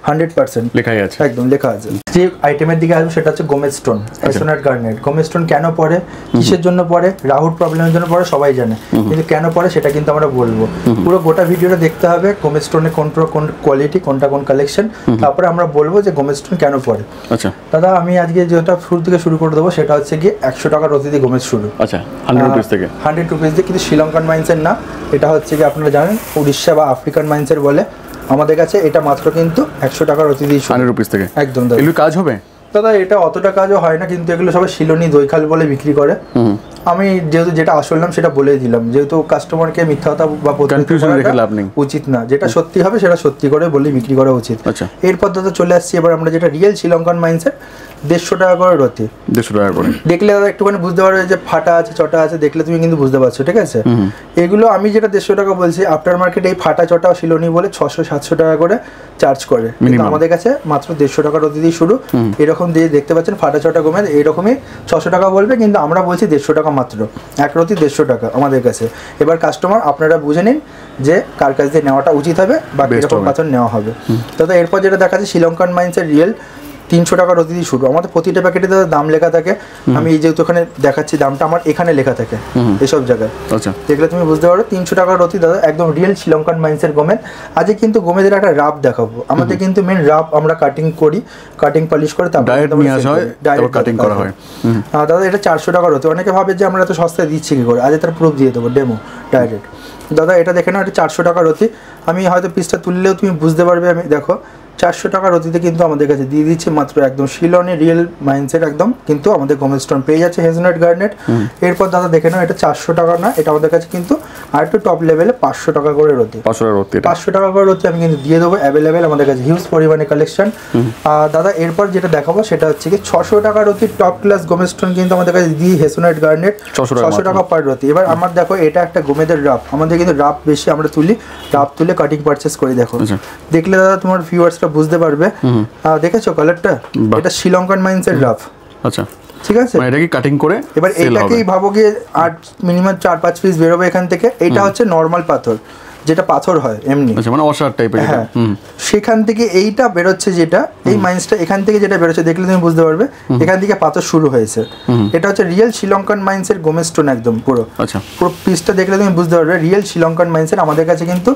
100% লেখাই আছে, একদম লেখা আছে। যে আইটেমের দিকে আসবে সেটা হচ্ছে Gomed stone, hazelnut garnet. Gomed stone কেন পড়ে, কিসের জন্য পড়ে, রাহুর প্রবলেমের জন্য পড়ে সবাই জানে, কিন্তু কেন পড়ে সেটা কিন্তু আমরা বলবো। পুরো গোটা ভিডিওটা দেখতে হবে, গোমেজ স্টোনের কোন কোয়ালিটি, কোনটা কোন কালেকশন, তারপরে আমরা বলবো যে গোমেজ স্টোন কেন পড়ে। আচ্ছা দাদা, আমি আজকে যেটা শুরু থেকে শুরু করে দেবো সেটা হচ্ছে গিয়ে 100 টাকার রতি দিয়ে গোমেজ শুরু। আচ্ছা 100 রুপিস থেকে, 100 রুপিস দিয়ে, কিন্তু শ্রীলঙ্কান মাইন্সের না, এটা হচ্ছে কি আপনারা জানেন উড়িষ্যা বা আফ্রিকান মাইন্সের বলে। আমাদের কাছে এটা মাত্র কিন্তু 100 টাকার রতি দিয়ে 100 রুপিস থেকে একদম দাদা। এগুলো কাজ হবে দাদা? এটা অতটা কাজও হয় না, কিন্তু এগুলো সবাই শিলনি দইখাল বলে বিক্রি করে। আমি যেহেতু যেটা আসলাম সেটা বলেই দিলাম, যেহেতু কাস্টমারকে মিথ্যা কথা বা কনফিউশন রেখে লাভ নেই, উচিত না। যেটা সত্যি হবে সেটা সত্যি করে বলে বিক্রি করা উচিত। আচ্ছা, এরপর দাদা চলে আসছি এবার আমরা যেটা রিয়েল শ্রীলঙ্কান মাইন্সের 150 টাকা করে রতি। 150 টাকা করে দেখলে দাদা একটুখানি বুঝতে পারবে যে ফাটা আছে চটা আছে, দেখলে তুমি কিন্তু বুঝতে পারছো, ঠিক আছে? এগুলো আমি যেটা 150 টাকা বলছি, আফটার মার্কেট এই ফাটা চটা শিলনি বলে 600-700 টাকা করে চার্জ করে, কিন্তু আমাদের কাছে মাত্র 150 টাকা রতি দিয়ে শুরু। এরকম দিয়ে দেখতে পাচ্ছেন ফাটা চটা গোমেজ, এইরকমই 600 টাকা বলবে, কিন্তু আমরা বলছি 150 টাকা মাত্র, এক রতি 150 টাকা আমাদের কাছে। এবার কাস্টমার আপনারা বুঝে নিন যে কার কাছ দিয়ে নেওয়াটা উচিত হবে বা কিরকম পাথর নেওয়া হবে। দাদা এরপর যেটা দেখা যাচ্ছে শ্রীলঙ্কান মাইন্সের রিয়েল 300 টাকা রতি দিয়ে শুরু। আমাদের প্রতিটা প্যাকেটে দাম লেখা থাকে, আমি এই যেহেতু এখানে দেখাচ্ছি দামটা আমার এখানে লেখা থাকে এসব জায়গায়। আচ্ছা, দেখলে তুমি বুঝতে পারো 300 টাকা রতি দাদা, একদম রিয়েল শ্রীলঙ্কান মাইন্সের গোমেজ। আজকে কিন্তু গোমেজের একটা রাব দেখাবো। আমাদের কিন্তু মেন রাব আমরা কাটিং করি, কাটিং পলিশ করে তারপর ডাইরেক্ট কাটিং করা হয়। দাদা এটা 400 টাকা রতি। অনেকে ভাবে যে আমরা এত সস্তায় দিচ্ছি কি করে, আজ তার প্রুফ দিয়ে দেবো, ডেমো ডাইরেক্ট। দাদা এটা দেখে নাও, এটা 400 টাকা রতি। আমি হয়তো পিসটা তুললেও তুমি বুঝতে পারবে, আমি দেখো 400 টাকা রতিতে কিন্তু আমাদের কাছে দিয়ে দিচ্ছে মাত্র একদম শিলনি রিয়েল মাইন্সের একদম, কিন্তু আমাদের গোমেজ স্টোন পেয়ে যাচ্ছে, হেজেলনাট গার্নেট। এরপর দাদা দেখে নাও, এটা 400 টাকা না, এটা আমাদের কাছে কিন্তু আর একটু টপ লেভেলে 500 টাকা করে রতি। 500 টাকা করে রতি আমি কিন্তু দিয়ে দেবো, অ্যাভেলেবেল আমাদের কাছে হিউজ পরিমাণে কালেকশন। দাদা এরপর যেটা দেখাবো সেটা হচ্ছে কি 600 টাকা রতি টপ ক্লাস গোমেজ স্টোন কিন্তু আমাদের কাছে দিয়ে, হেজেলনাট গার্নেট 600 টাকা পার রতি। এবার আমার দেখো এটা একটা গোমেজের রাফ, আমাদের কিন্তু রাফ বেশি আমরা তুলি, রাফ তুলে কাটিং পারচেস করি। দেখো দেখলে দাদা তোমার ভিউয়ার্সরা বুঝতে পারবে। দেখেছো কালারটা, এটা শ্রীলঙ্কান মাইন্সের রাফ। আচ্ছা ঠিক আছে, মানে এটা কি কাটিং করে এবার এটাকেই ভাবো কি 8 মিনিমাম 4-5 পিস বেরোবে এখান থেকে। এটা হচ্ছে নরমাল পাথর, যেটা পাথর হয় এমনি, আচ্ছা মানে অসার টাইপের। হ্যাঁ, সেখান থেকে এইটা বেরোচ্ছে, যেটা এই মাইন্সটা এখান থেকে যেটা বেরোচ্ছে দেখলে তুমি বুঝতে পারবে এখান থেকে পাথর শুরু হয়েছে। এটা হচ্ছে রিয়েল শ্রীলঙ্কান মাইন্সের গোমেজ স্টোন একদম পুরো। আচ্ছা, পুরো পিসটা দেখলে তুমি বুঝতে পারবে রিয়েল শ্রীলঙ্কান মাইন্সের। আমাদের কাছে কিন্তু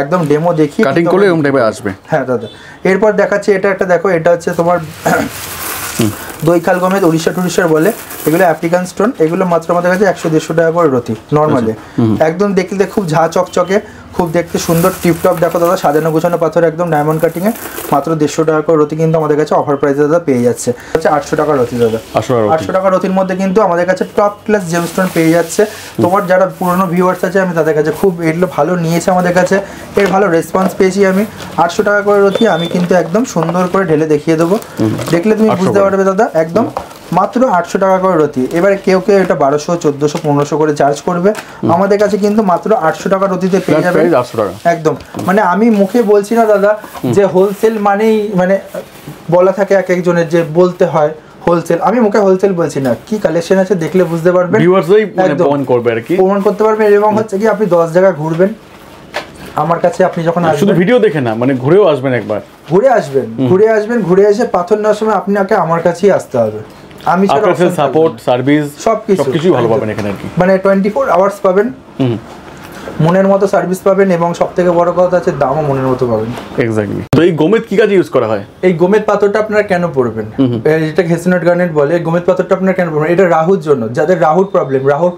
একদম ডেমো দেখি কাটিং করলে এরকম টাইপের আসবে। হ্যাঁ দাদা, এরপর দেখাচ্ছি এটা একটা, দেখো এটা হচ্ছে তোমার দইখাল গোমেজ, উড়িষ্যার বলে এগুলো, আফ্রিকান স্টোন। এগুলো মাত্র আমাদের কাছে 100-150 টাকা করে রতি নর্মালি। একদম দেখতে খুব ঝা চকচকে, খুব দেখতে সুন্দর টিপটপ। দেখো দাদা সাজানো গোছানো পাথর একদম ডায়মন্ড কাটিংয়ে, মাত্র 150 টাকা করে রতি কিন্তু আমাদের কাছে অফার প্রাইসে দাদা পেয়ে যাচ্ছে। হচ্ছে 800 টাকা রতি দাদা। 800 টাকা রতির মধ্যে কিন্তু আমাদের কাছে টপ ক্লাস জেমস্টোন পেয়ে যাচ্ছে। তোমার যারা পুরনো ভিউয়ার্স আছে আমি তাদের কাছে খুব এগুলো ভালো নিয়েছে, আমাদের কাছে এর ভালো রেসপন্স পেয়েছি আমি। 800 টাকা করে রতি আমি কিন্তু একদম সুন্দর করে ঢেলে দেখিয়ে দেবো, দেখলে তুমি বুঝতে পারবে দাদা। একদম মাত্র 800 টাকা করে রতি। এবারে কেউ কেউ এটা 1200, 1400, 1500 করে চার্জ করবে, আমাদের কাছে কিন্তু মাত্র 800 টাকা রতিতে পেয়ে যাবে একদম। মানে আমি মুখে বলছি না দাদা যে হোলসেল মানেই, মানে বলা থাকে এক একজনের যে বলতে হয় হোলসেল, আমি মুখে হোলসেল বলছি না, কি কালেকশন আছে দেখলে বুঝতে পারবেন, প্রমাণ করবে আর কি, প্রমাণ করতে পারবেন। এবং হচ্ছে কি আপনি 10 জায়গায় ঘুরবেন, আমার কাছে আপনি যখন শুধু ভিডিও দেখে না, মানে ঘুরেও আসবেন, একবার ঘুরে আসবেন, ঘুরে এসে পাথর নেওয়ার সময় আপনাকে আমার কাছেই আসতে হবে। আমি সাপোর্ট সার্ভিস সবকিছু ভালো পাবেন এখানে আর কি, মানে 24 আওয়ার্স পাবেন, মনের মতো সার্ভিস পাবেন, এবং সবথেকে বড় কথা আছে দামও মনের মতো পাবেন। এক্স্যাক্টলি। তো এই গোমেদ কি কাজে ইউজ করা হয়? এই গোমেদ পাথরটা আপনারা কেন পড়বেন, যেটা হেজেলনাট গার্নেট বলে, এই গোমেদ পাথরটা আপনারা কেন পড়বেন? এটা রাহুর জন্য, যাদের রাহুর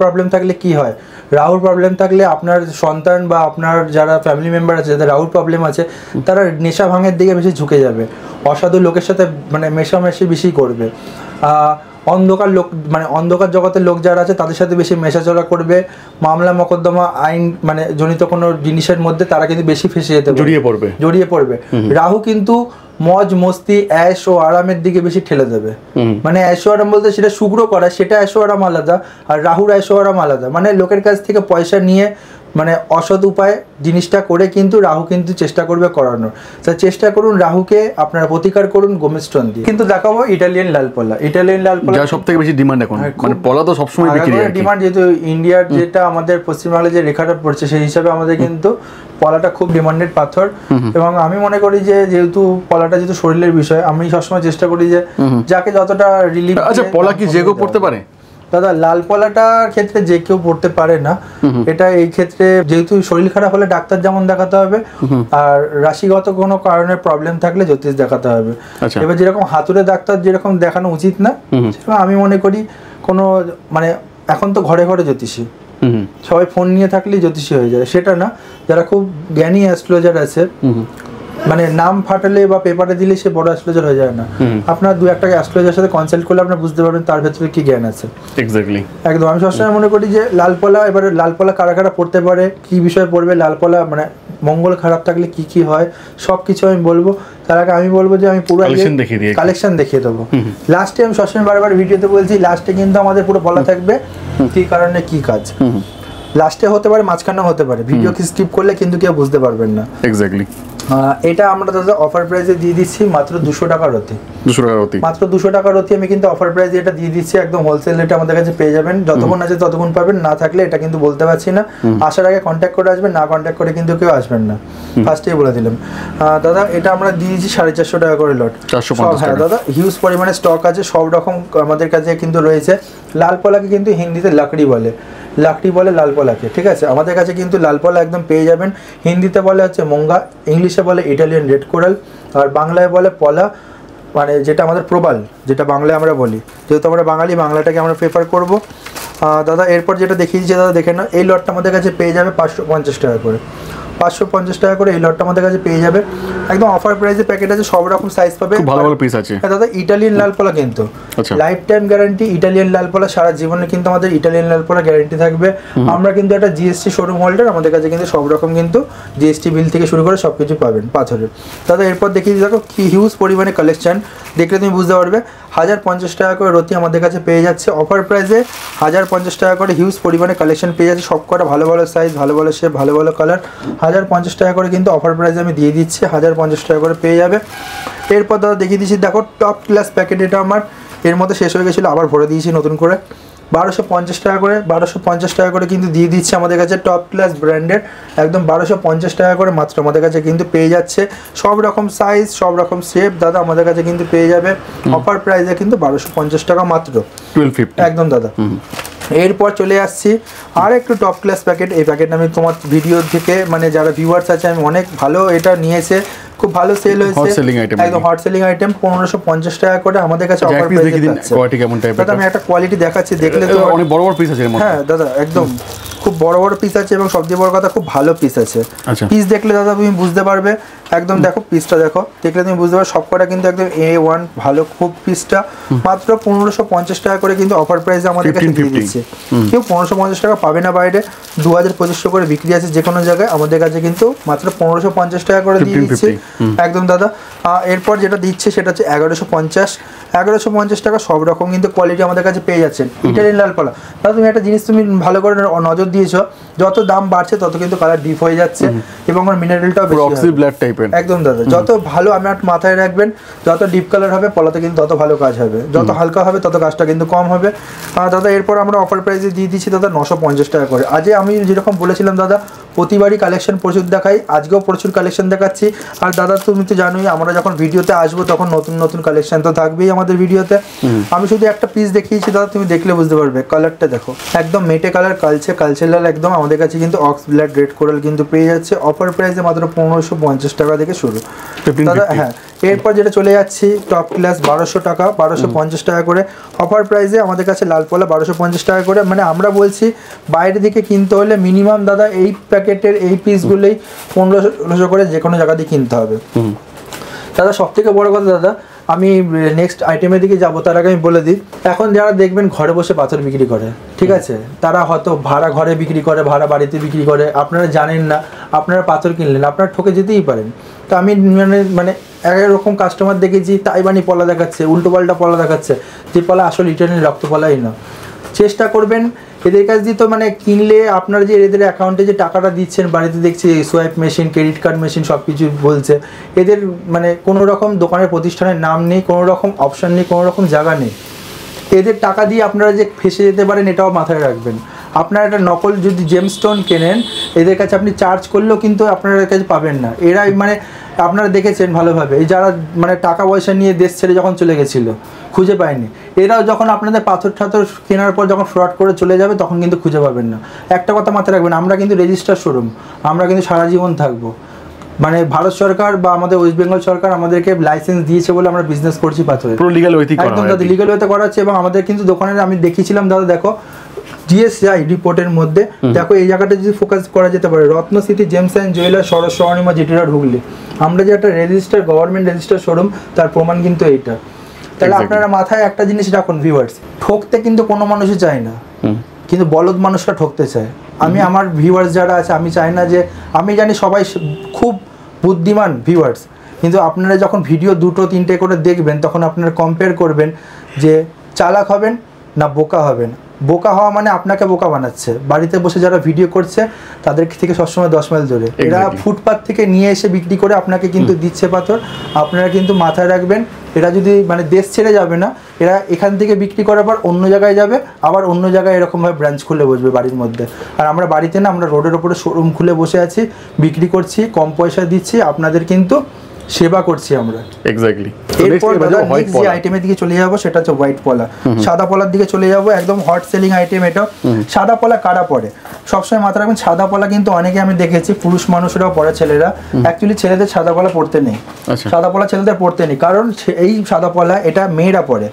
প্রবলেম থাকলে কি হয়, রাহুর প্রবলেম থাকলে আপনার সন্তান বা আপনার যারা ফ্যামিলি মেম্বার আছে যাদের রাহুর প্রবলেম আছে, তারা নেশা ভাঙের দিকে বেশি ঝুঁকে যাবে, অসাধু লোকের সাথে মানে মেশামেশি বেশি করবে, অন্ধকার লোক মানে অন্ধকার জগতের লোক যারা আছে তাদের সাথে বেশি মেশাচলা করবে, মামলা মকদ্দমা আইন মানে জনিত কোনো জিনিসের মধ্যে তারা কিন্তু বেশি ফেসে যেতে জড়িয়ে পড়বে। রাহু কিন্তু মজ মস্তি অ্যাশ ও আরামের দিকে বেশি ঠেলে দেবে। মানে অ্যাশ ও আরাম বলতে সেটা শুক্র করা, সেটা অ্যাশ ও আরাম আলাদা, আর রাহুর অ্যাশ ও আরাম আলাদা। মানে লোকের কাছ থেকে পয়সা নিয়ে মানে অসৎ উপায়ে জিনিসটা করে কিন্তু রাহু কিন্তু চেষ্টা করবে করানোর। তো চেষ্টা করুন রাহুকে আপনারা প্রতিকার করুন গোমেজ স্টোন দিয়ে। কিন্তু দেখাবো ইটালিয়ান লাল পলা। ইটালিয়ান লাল পলা যা সবথেকে বেশি ডিমান্ড এখন, মানে পলা তো সবসময় বিক্রি হয় ডিমান্ড, যেহেতু ইন্ডিয়ার যেটা আমাদের পশ্চিমবাংলায় যে রেখাটা পড়ছে সেই হিসাবে আমাদের কিন্তু পলাটা খুব ডিমান্ডেড পাথর। এবং আমি মনে করি যে যেহেতু পলাটা যেহেতু শরীরের বিষয়, আমি সবসময় চেষ্টা করি যে যাকে যতটা রিলিফ। আচ্ছা, পলা কি যে কেউ পড়তে পারে? দাদা লাল পলাটার ক্ষেত্রে যে কেউ পড়তে পারে না। এটা এই ক্ষেত্রে যেহেতু শরীর খারাপ হলে ডাক্তার যেমন দেখাতে হবে, আর রাশিগত কোনো কারণে প্রবলেম থাকলে জ্যোতিষ দেখাতে হবে। এবার যেরকম হাতুড়ে ডাক্তার যেরকম দেখানো উচিত না, আমি মনে করি কোনো মানে এখন তো ঘরে ঘরে জ্যোতিষী, সবাই ফোন নিয়ে থাকলেই জ্যোতিষী হয়ে যায়, সেটা না। যারা খুব জ্ঞানী অ্যাস্ট্রোলজার আছে, মানে নাম ফাটালে বা পেপারে দিলে সে বড় অ্যাস্ট্রোলজার হয়ে যায় না। আপনার দু একটা অ্যাস্ট্রোলজারের সাথে কনসাল্ট করলে আপনি বুঝতে পারবেন তার ভেতরে কি জ্ঞান আছে। এক্স্যাক্টলি, একদম। আমি সবসময় মনে করি যে লালপলা, এবারে লালপলা কারা কারা পড়তে পারে, কি বিষয়ে পড়বে, লালপলা মানে মঙ্গল খারাপ থাকলে কি কি হয় সব কিছু আমি বলবো। তার আগে আমি বলবো যে আমি পুরো কালেকশন দেখিয়ে দেবো। লাস্টে আমি সবসময় বারবার ভিডিওতে বলছি, লাস্টে কিন্তু আমাদের পুরো বলা থাকবে কি কারণে কি কাজ। লাস্টে হতে পারে, মাঝখানে হতে পারে, ভিডিও কি স্কিপ করলে কিন্তু কেউ বুঝতে পারবেন না। এক্স্যাক্টলি। এটা আমরা দাদা অফার প্রাইসে দিয়ে দিচ্ছি মাত্র 200 টাকা রতি। 200 টাকা রতি, মাত্র 200 টাকা রতি আমি কিন্তু অফার প্রাইসে এটা দিয়ে দিচ্ছি। একদম হোলসেল রেটে আমাদের কাছে পেয়ে যাবেন, যতক্ষণ আছে ততক্ষণ পাবেন, না থাকলে এটা কিন্তু বলতে পারছি না। আসার আগে কন্ট্যাক্ট করে আসবেন, না কন্ট্যাক্ট করে কিন্তু কেউ আসবেন না, ফার্স্টেই বলে দিলাম। দাদা এটা আমরা দিয়ে দিচ্ছি 450 টাকা করে লট। হ্যাঁ দাদা, হিউজ পরিমাণে স্টক আছে, সব রকম আমাদের কাছে কিন্তু রয়েছে। লাল পলাকে কিন্তু হিন্দিতে লাকড়ি বলে, লাকড়ি বলে লাল পলাকে, ঠিক আছে। আমাদের কাছে কিন্তু লাল পলা একদম পেয়ে যাবেন। হিন্দিতে বলে হচ্ছে মোঙ্গা, ইংলিশে বলে ইটালিয়ান রেড কোরাল, আর বাংলায় বলে পলা, মানে যেটা আমাদের প্রবাল, যেটা বাংলায় আমরা বলি। যেহেতু আমরা বাঙালি, বাংলাটাকে আমরা প্রেফার করব। দাদা এরপর যেটা দেখিয়ে দিচ্ছি দাদা দেখে না, এই লটটা আমাদের কাছে পেয়ে যাবে 550 টাকা করে। 550 টাকা করে এই লটটা আমাদের কাছে পেয়ে যাবে, একদম অফার প্রাইসে প্যাকেট আছে, সব রকম সাইজ পাবে, ভালো ভালো পিস আছে। দাদা ইটালিয়ান লাল পলা কিন্তু লাইফ টাইম গ্যারান্টি। ইটালিয়ান লাল পলা সারা জীবনে কিন্তু আমাদের ইটালিয়ান লাল পলা গ্যারান্টি থাকবে। আমরা কিন্তু একটা জিএসটি শোরুম হোল্ডার, আমাদের কাছে কিন্তু সব রকম কিন্তু জিএসটি বিল থেকে শুরু করে সব কিছু পাবেন পাথরের। দাদা এরপর দেখিয়ে দেখো কি হিউজ পরিমাণে কালেকশন, দেখলে তুমি বুঝতে পারবে। 1050 টাকা করে রতি আমাদের কাছে পেয়ে যাচ্ছে অফার প্রাইসে। 1050 টাকা করে হিউজ পরিমাণে কালেকশন পেয়ে যাচ্ছে, সব কটা ভালো ভালো সাইজ, ভালো ভালো শেপ, ভালো ভালো কালার। 1050 টাকা করে কিন্তু অফার প্রাইসে আমি দিয়ে দিচ্ছি, 1050 টাকা করে পেয়ে যাবে। এরপর দাদা দেখিয়ে দিচ্ছি, দেখো টপ ক্লাস প্যাকেট, এটা আমার এর মধ্যে শেষ হয়ে গেছিলো, আবার ভরে দিয়েছি নতুন করে। 1250 টাকা করে, 1250 টাকা করে কিন্তু দিয়ে দিচ্ছে আমাদের কাছে টপ ক্লাস ব্র্যান্ডের, একদম 1250 টাকা করে মাত্র আমাদের কাছে কিন্তু পেয়ে যাচ্ছে। সব রকম সাইজ, সব রকম শেপ দাদা আমাদের কাছে কিন্তু পেয়ে যাবে অফার প্রাইসে কিন্তু 1250 টাকা মাত্র, 1250 একদম দাদা। এরপর চলে আসছি আর একটু টপ ক্লাস প্যাকেট। এই প্যাকেট আমি তোমার ভিডিও থেকে মানে যারা ভিউয়ার্স আছে, আমি অনেক ভালো এটা নিয়েছে, খুব ভালো সেল হয়েছে, একদম হট সেলিং আইটেম। 1550 টাকা করে আমাদের কাছে অফার প্রাইসে যাচ্ছে। কোয়ালিটি কেমন টাইপের দাদা, আমি একটা কোয়ালিটি দেখাচ্ছি, দেখলে তো অনেক বড় বড় পিস আছে এর মধ্যে। হ্যাঁ দাদা একদম খুব বড় বড় পিস আছে, এবং সবচেয়ে বড় কথা খুব ভালো পিস আছে। পিস দেখলে দাদা তুমি বুঝতে পারবে, একদম দেখো পিসটা দেখো, দেখলে তুমি বুঝতে পারবে সবকটা কিন্তু একদম A1 ভালো খুব পিসটা। মাত্র 1550 টাকা করে কিন্তু অফার প্রাইসে আমাদের কাছে দিয়ে দিচ্ছে। কেউ 1550 টাকা পাবে না বাইরে, 2000-2500 করে বিক্রি আছে যে কোনো জায়গায়, আমাদের কাছে কিন্তু মাত্র 1550 টাকা করে দিয়ে দিচ্ছে একদম দাদা। এরপর যেটা দিচ্ছে সেটা হচ্ছে 1150 টাকা, সব রকম কিন্তু কোয়ালিটি আমাদের কাছে পেয়ে যাচ্ছেন। ইটালিয়ান লাল পলা দাদা, তুমি একটা জিনিস তুমি ভালো করে নজর দিয়েছো, যত দাম বাড়ছে তত কিন্তু কালার ডিপ হয়ে যাচ্ছে, এবং আমার মিনারেলটাও বেশি ব্ল্যাক টাইপের একদম দাদা। যত ভালো আপনার মাথায় রাখবেন, যত ডিপ কালার হবে পলাতে কিন্তু তত ভালো কাজ হবে, যত হালকা হবে তত কাজটা কিন্তু কম হবে। দাদা এরপর আমরা অফার প্রাইসে দিয়ে দিচ্ছি দাদা 950 টাকা করে। আজকে আমি যেরকম বলেছিলাম দাদা, প্রতিবারই কালেকশন প্রচুর দেখাই, আজকেও প্রচুর কালেকশন দেখাচ্ছি। আর দাদা তুমি তো জানোই, আমরা যখন ভিডিওতে আসবো তখন নতুন নতুন কালেকশন তো থাকবেই আমাদের ভিডিওতে। আমি শুধু একটা পিস দেখিয়েছি দাদা, তুমি দেখলে বুঝতে পারবে, কালারটা দেখো একদম মেটে কালার, কালচে লাল একদম। আমাদের কাছে কিন্তু অক্স ব্ল্যাক রেড কোরাল কিন্তু পেয়ে যাচ্ছে অফার প্রাইসে মাত্র 1550 টাকা থেকে শুরু দাদা। হ্যাঁ এরপর যেটা চলে যাচ্ছি টপ ক্লাস 1200 টাকা, 1250 টাকা করে অফার প্রাইসে আমাদের কাছে লাল পলা 1250 টাকা করে। মানে আমরা বলছি বাইরে দিকে কিনতে হলে মিনিমাম দাদা এই প্যাকেটের এই পিসগুলোই 1500 করে যে কোনো জায়গা দিয়ে কিনতে হবে দাদা। সব থেকে বড় কথা দাদা, আমি নেক্সট আইটেমের দিকে যাবো তার আগে আমি বলে দিই, এখন যারা দেখবেন ঘরে বসে পাথর বিক্রি করে, ঠিক আছে, তারা হয়তো ভাড়া ঘরে বিক্রি করে, ভাড়া বাড়িতে বিক্রি করে, আপনারা জানেন না, আপনারা পাথর কিনলেন, আপনারা ঠকে যেতেই পারেন। তো আমি মানে এরকম কাস্টমার দেখেছি তাইবানি পলা দেখাচ্ছে, উল্টো পাল্টা পলা দেখাচ্ছে, যে পলা আসলে ইটালিয়ান রক্ত পলাই না। চেষ্টা করবেন এদের কাছ দিয়ে, তো মানে কিনলে আপনার যে এদের অ্যাকাউন্টে যে টাকাটা দিচ্ছেন, বাড়িতে দেখছি swipe machine, credit card machine সব কিছু বলছে, এদের মানে কোনো রকম দোকানের প্রতিষ্ঠানের নাম নেই, কোনো রকম অপশান নেই, কোনো রকম জায়গা নেই। এদের টাকা দিয়ে আপনারা যে ফেসে যেতে পারেন এটাও মাথায় রাখবেন। আপনারা একটা নকল যদি জেমস্টোন কেনেন, এদের কাছে আপনি চার্জ করলেও কিন্তু আপনার কাছে পাবেন না। এরাই মানে আপনারা দেখেছেন ভালোভাবে, এই যারা মানে টাকা পয়সা নিয়ে দেশ ছেড়ে যখন চলে গেছিলো খুঁজে পায়নি, এরাও যখন আপনাদের পাথর ঠাথর কেনার পর যখন ফ্রড করে চলে যাবে তখন কিন্তু খুঁজে পাবেন না। একটা কথা মাথায় রাখবেন, আমরা কিন্তু রেজিস্টার শোরুম, আমরা কিন্তু সারা জীবন থাকবো। মানে ভারত সরকার বা আমাদের ওয়েস্ট বেঙ্গল সরকার আমাদেরকে লাইসেন্স দিয়েছে বলে আমরা বিজনেস করছি পাথরের, পুরো লিগ্যাল ওয়েতে করা, একদম দাদা লিগ্যাল ওয়েতে করা হচ্ছে। এবং আমাদের কিন্তু দোকানের আমি দেখিয়েছিলাম দাদা, দেখো জিএসআই রিপোর্টের মধ্যে দেখো এই জায়গাটা যদি ফোকাস করা যেতে পারে, রত্ন সিটি জেমস অ্যান্ড জুয়েলার্স সরস স্বর্ণিমা যেটা ঢুকলে আমরা যে একটা রেজিস্টার গভর্নমেন্ট রেজিস্টার শোরুম, তার প্রমাণ কিন্তু এইটা। তাহলে আপনারা মাথায় একটা জিনিস রাখুন ভিউয়ার্স, ঠকতে কিন্তু কোনো মানুষই চায় না, কিন্তু বলদ মানুষরা ঠকতে চায়। আমি আমার ভিউয়ার্স যারা আছে, আমি চাই না যে, আমি জানি সবাই খুব বুদ্ধিমান ভিউয়ার্স, কিন্তু আপনারা যখন ভিডিও 2-3টে করে দেখবেন তখন আপনারা কম্পেয়ার করবেন যে চালাক হবেন না বোকা হবেন। বোকা হওয়া মানে আপনাকে বোকা বানাচ্ছে, বাড়িতে বসে যারা ভিডিও করছে তাদের থেকে সবসময় 10 মাইল দূরে। এরা ফুটপাথ থেকে নিয়ে এসে বিক্রি করে আপনাকে কিন্তু দিচ্ছে পাথর। আপনারা কিন্তু মাথায় রাখবেন, এরা যদি মানে দেশ ছেড়ে যাবে না, এরা এখান থেকে বিক্রি করার পর অন্য জায়গায় যাবে, আবার অন্য জায়গায় এরকমভাবে ব্রাঞ্চ খুলে বসবে বাড়ির মধ্যে। আর আমরা বাড়িতে না, আমরা রোডের ওপরে শোরুম খুলে বসে আছি, বিক্রি করছি, কম পয়সা দিচ্ছি, আপনাদের কিন্তু সেবা করছি আমরা। এক্স্যাক্টলি। এরপর যে আইটেমের দিকে চলে যাবো সেটা হচ্ছে হোয়াইট পলা, সাদা পলার দিকে চলে যাবো, একদম হট সেলিং আইটেম এটা। সাদা পলা কারা পরে সবসময় মাথায় রাখবেন, সাদা পলা কিন্তু অনেকে আমি দেখেছি পুরুষ মানুষরাও পরে, ছেলেরা। অ্যাকচুয়ালি ছেলেদের সাদা পলা পড়তে নেই, সাদা পলা ছেলেদের পড়তে নেই, কারণ এই সাদা পলা এটা মেয়েরা পরে,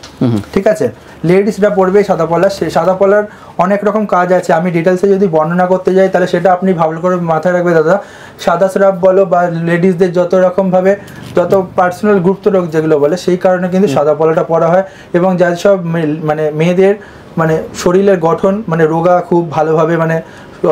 ঠিক আছে? লেডিসরা পড়বে সাদা পলা। সে সাদা পলার অনেক রকম কাজ আছে, আমি ডিটেলসে যদি বর্ণনা করতে যাই তাহলে সেটা আপনি ভালো করে মাথায় রাখবে দাদা। সাদা স্রাব বলো বা লেডিসদের যত রকমভাবে যত পার্সোনাল গুপ্ত রোগ যেগুলো বলে, সেই কারণে কিন্তু সাদা পলাটা পরা হয়। এবং যার সব মানে মেয়েদের মানে শরীরের গঠন মানে রোগা খুব ভালোভাবে, মানে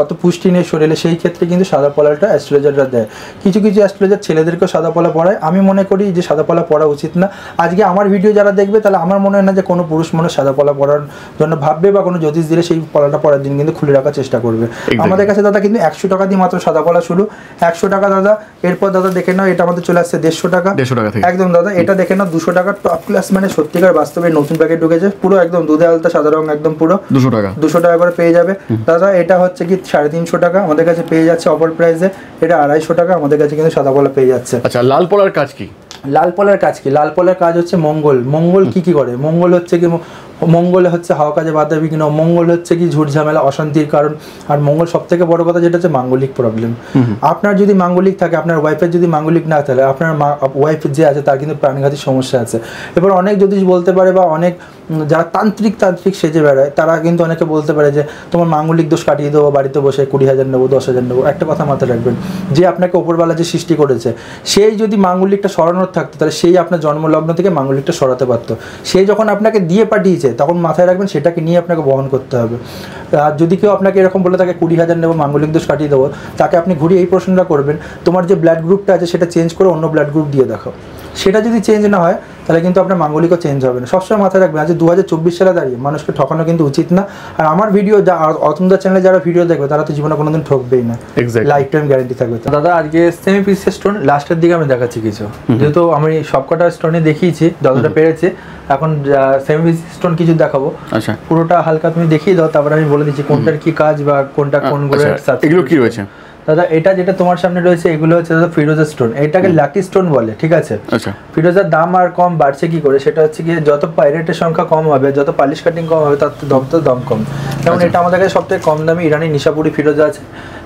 অত পুষ্টি নেই শরীরে, সেই ক্ষেত্রে কিন্তু সাদা পলাটা অ্যাস্ট্রোলজাররা দেয়। কিছু কিছু অ্যাস্ট্রোলজার ছেলেদেরকেও সাদা পলা পরায়। আমি মনে করি যে সাদা পলা পরা উচিত না। আজকে আমার ভিডিও যারা দেখবে তাহলে আমার মনে হয় না যে কোনো পুরুষ মানুষ সাদা পলা পরার জন্য ভাববে, বা কোনো জ্যোতিষ দিলে সেই পলাটা পরার দিন কিন্তু খুলে রাখার চেষ্টা করবে। আমাদের কাছে দাদা কিন্তু 100 টাকা দিয়ে মাত্র সাদা পলা শুরু, 100 টাকা দাদা। এরপর দাদা দেখে নাও, এটা আমাদের চলে আসছে 150 টাকা, 150 টাকা থেকে একদম দাদা। এটা দেখে নাও 200 টাকা টপ ক্লাস, মানে সত্যিকার বাস্তবে নতুন প্যাকেট ঢুকেছে, পুরো একদম দুধে আলতা সাদা রং, একদম পুরো 200 টাকা করে পেয়ে যাবে দাদা। এটা হচ্ছে কি 350 টাকা আমাদের কাছে পেয়ে যাচ্ছে অফার প্রাইসে। এটা 250 টাকা আমাদের কাছে কিন্তু সাদা পলা পেয়ে যাচ্ছে। আচ্ছা, লাল পলার কাজ কি? লাল পলার কাজ কি? লাল পলার কাজ হচ্ছে মঙ্গল। মঙ্গল কি কি করে? মঙ্গল হচ্ছে কি, মঙ্গলে হচ্ছে হাওয়া কাজে বাধা বিঘ্ন, মঙ্গল হচ্ছে কি ঝুট ঝামেলা অশান্তির কারণ। আর মঙ্গল সব থেকে বড় কথা যেটা হচ্ছে মাঙ্গলিক প্রবলেম। আপনার যদি মাঙ্গলিক থাকে, আপনার ওয়াইফের যদি মাঙ্গলিক না থাকে, আপনার ওয়াইফ যে আছে তার কিন্তু প্রাণঘাতী সমস্যা আছে। এবার অনেক জ্যোতিষ বলতে পারে, বা অনেক যারা তান্ত্রিক সেজে বেড়ায় তারা কিন্তু অনেকে বলতে পারে যে তোমার মাঙ্গলিক দোষ কাটিয়ে দেবো, বাড়িতে বসে 20,000 নেবো, 10,000 নেবো। একটা কথা মাথায় রাখবেন, যে আপনাকে ওপরবেলা যে সৃষ্টি করেছে সেই যদি মাঙ্গলিকটা সরানোর থাকতো তাহলে সেই আপনার জন্মলগ্ন থেকে মাঙ্গলিকটা সরাতে পারতো। সেই যখন আপনাকে দিয়ে পাঠিয়েছে তখন মাথায় রাখবেন সেটাকে নিয়ে আপনাকে বহন করতে হবে। আর যদি কেউ আপনাকে এরকম বলে তাকে 20,000 নেবো, মাঙ্গলিক দোষ কাটিয়ে দেবো, তাকে আপনি ঘুরিয়ে এই প্রশ্নটা করবেন, তোমার যে ব্লাড গ্রুপটা আছে সেটা চেঞ্জ করে অন্য ব্লাড গ্রুপ দিয়ে দেখাও। সেটা যদি চেঞ্জ না হয় তাহলে কিন্তু আপনার মাঙ্গলিকও চেঞ্জ হবে না। সবসময় মাথায় রাখবেন, আজ 2024 সালে দাঁড়িয়ে মানুষকে ঠকানো কিন্তু উচিত না। আর আমার ভিডিও অতনুদা চ্যানেলে যারা ভিডিও দেখবে তারা তো জীবনে কোনোদিন ঠকবেই না, লাইফ টাইম গ্যারান্টি থাকবে। দাদা আজকে সেমি পিসের স্টোন লাস্টের দিকে আমি দেখাচ্ছি কিছু, যেহেতু আমি সবকটা স্টোনে দেখিয়েছি যতটা পেরেছি, এখন সেমি পিস স্টোন কিছু দেখাবো। আচ্ছা, পুরোটা হালকা তুমি দেখিয়ে দাও, তারপরে আমি বলে দিচ্ছি কোনটার কি কাজ বা কোনটা কোন এগুলো কি রয়েছে। দাদা এটা যেটা তোমার সামনে রয়েছে এগুলো হচ্ছে দাদা ফিরোজা স্টোন, এটাকে লাকি স্টোন বলে, ঠিক আছে? আচ্ছা, ফিরোজার দাম আর কম বাড়ছে কি করে, সেটা হচ্ছে কি যত পাইরেটের সংখ্যা কম হবে, যত পালিশ কাটিং কম হবে, তার দাম কম। যেমন এটা আমাদের কাছে সবথেকে কম দামি ইরানি নিশাপুরি ফিরোজা আছে,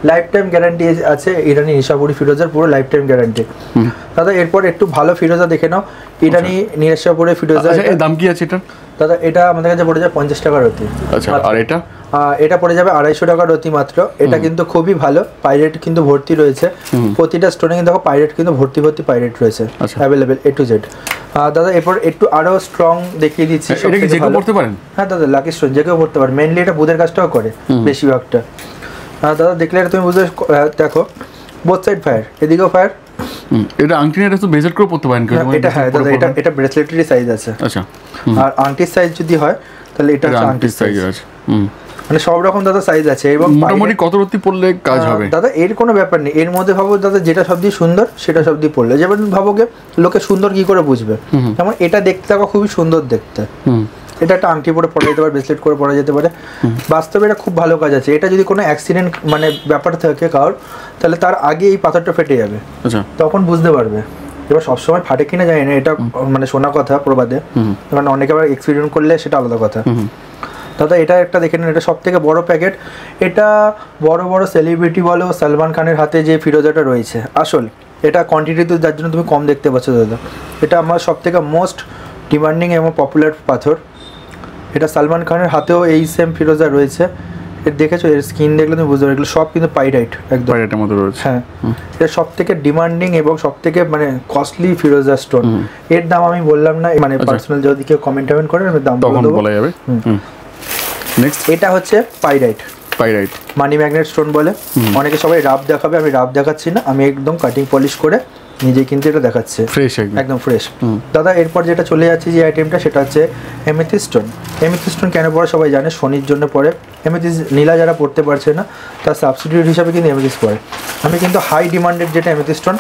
লাইফ টাইম গ্যারান্টি আছে। ইরানি নিশাপুরি ফিরোজার পুরো লাইফ টাইম গ্যারান্টি দাদা। এরপর একটু ভালো ফিরোজা দেখে নাও, ইরানি নিশাপুরি ফিরোজা। এর দাম কি আছে এটা? দাদা এটা আমাদের কাছে পড়ে যায় 50 টাকা রতি। আচ্ছা, আর এটা? এটা পড়ে যাবে 250 টাকা রতি মাত্র। এটা কিন্তু খুবই ভালো, পাইরেট কিন্তু ভর্তি রয়েছে প্রতিটা স্টোনে, কিন্তু দেখো পাইরেট কিন্তু ভর্তি পাইরেট রয়েছে অ্যাভেলেবেল A to Z। দাদা এরপর একটু আরো স্ট্রং দেখিয়ে দিচ্ছি। এটা কি যে কেউ পড়তে পারেন? হ্যাঁ দাদা, লাকি স্টোন যে কেউ পড়তে পারে, মেইনলি এটা বুধের কাজটাও করে বেশিরভাগটা। দাদা দেখলে এটা তুমি বুঝে দেখো, বোথ সাইড ফায়ার, এদিকেও ফায়ার এটা আংটি এটা তো ব্রেসলেট করে পড়তে পারেন কেউ? এটা হ্যাঁ দাদা, এটা ব্রেসলেটেরই সাইজ আছে। আচ্ছা। আর আংটির সাইজ যদি হয় তাহলে এটা হচ্ছে আংটির সাইজ আছে। মানে সব রকম দাদা সাইজ আছে। এবং মোটামুটি কত রত্তি পড়লে কাজ হবে দাদা? এর কোনো ব্যাপার নেই, এর মধ্যে ভাবো দাদা যেটা সব দিয়ে সুন্দর সেটা সব দিয়ে পড়লে, যেমন ভাবো গে লোকে সুন্দর কি করে বুঝবে, যেমন এটা দেখতে খুবই সুন্দর দেখতে, এটা একটা আংটি পরে পরা যেতে পারে, ব্রেসলেট করে পরা যেতে পারে, বাস্তবে এটা খুব ভালো কাজ আছে। এটা যদি কোনো অ্যাক্সিডেন্ট মানে ব্যাপার থাকে কারোর, তাহলে তার আগে এই পাথরটা ফেটে যাবে, তখন বুঝতে পারবে। এবার সবসময় ফাটে কিনা জানি না, এটা মানে শোনা কথা প্রবাদে, কারণ অনেকে আবার এক্সপিরিয়েন্স করলে সেটা আলাদা কথা। দাদা এটা একটা দেখে নিন, এটা সব থেকে বড় প্যাকেট। এটা বড় বড় সেলিব্রিটি বলো, সালমান খানের হাতে যে ফিরোজাটা রয়েছে আসল, এটা কোয়ান্টিটি তো যার জন্য তুমি কম দেখতে পাচ্ছ দাদা। এটা আমার সব থেকে মোস্ট ডিমান্ডিং এবং পপুলার পাথর। এটা সালমান খানের হাতেও এই সেম ফিরোজা রয়েছে। এর দেখেছো, এর স্কিন দেখলে তুমি বুঝতে পারবে, এগুলো সব কিন্তু পাইরাইট, একদম পাইরাইটের মতো রয়েছে। হ্যাঁ, এটা সব থেকে ডিমান্ডিং এবং সব থেকে মানে কস্টলি ফিরোজা স্টোন। এর দাম আমি বললাম না, মানে পার্সোনাল যদি কেউ কমেন্ট করে আমি দাম বলা যাবে। নেক্সট এটা হচ্ছে পাইরাইট মানি ম্যাগনেট স্টোন বলে। অনেকে সবাই রাফ দেখাবে, আমি রাফ দেখাচ্ছি না, আমি একদম কাটিং পলিশ করে নিজে কিন্তু এটা দেখাচ্ছে, ফ্রেশ একদম ফ্রেশ। দাদা এরপর যেটা চলে যাচ্ছে যে আইটেমটা, সেটা হচ্ছে এমেথিস্ট স্টোন। এমেথিস্ট স্টোন কেন পড়ে সবাই জানে, শনির জন্য পড়ে। এমেথিস্ট নীলা যারা পড়তে পারছে না, তার সাবস্টিটিউট হিসাবে কিন্তু এমেথিস্ট পড়ে। আমি কিন্তু হাই ডিমান্ডেড যেটা এমেথিস্ট স্টোন,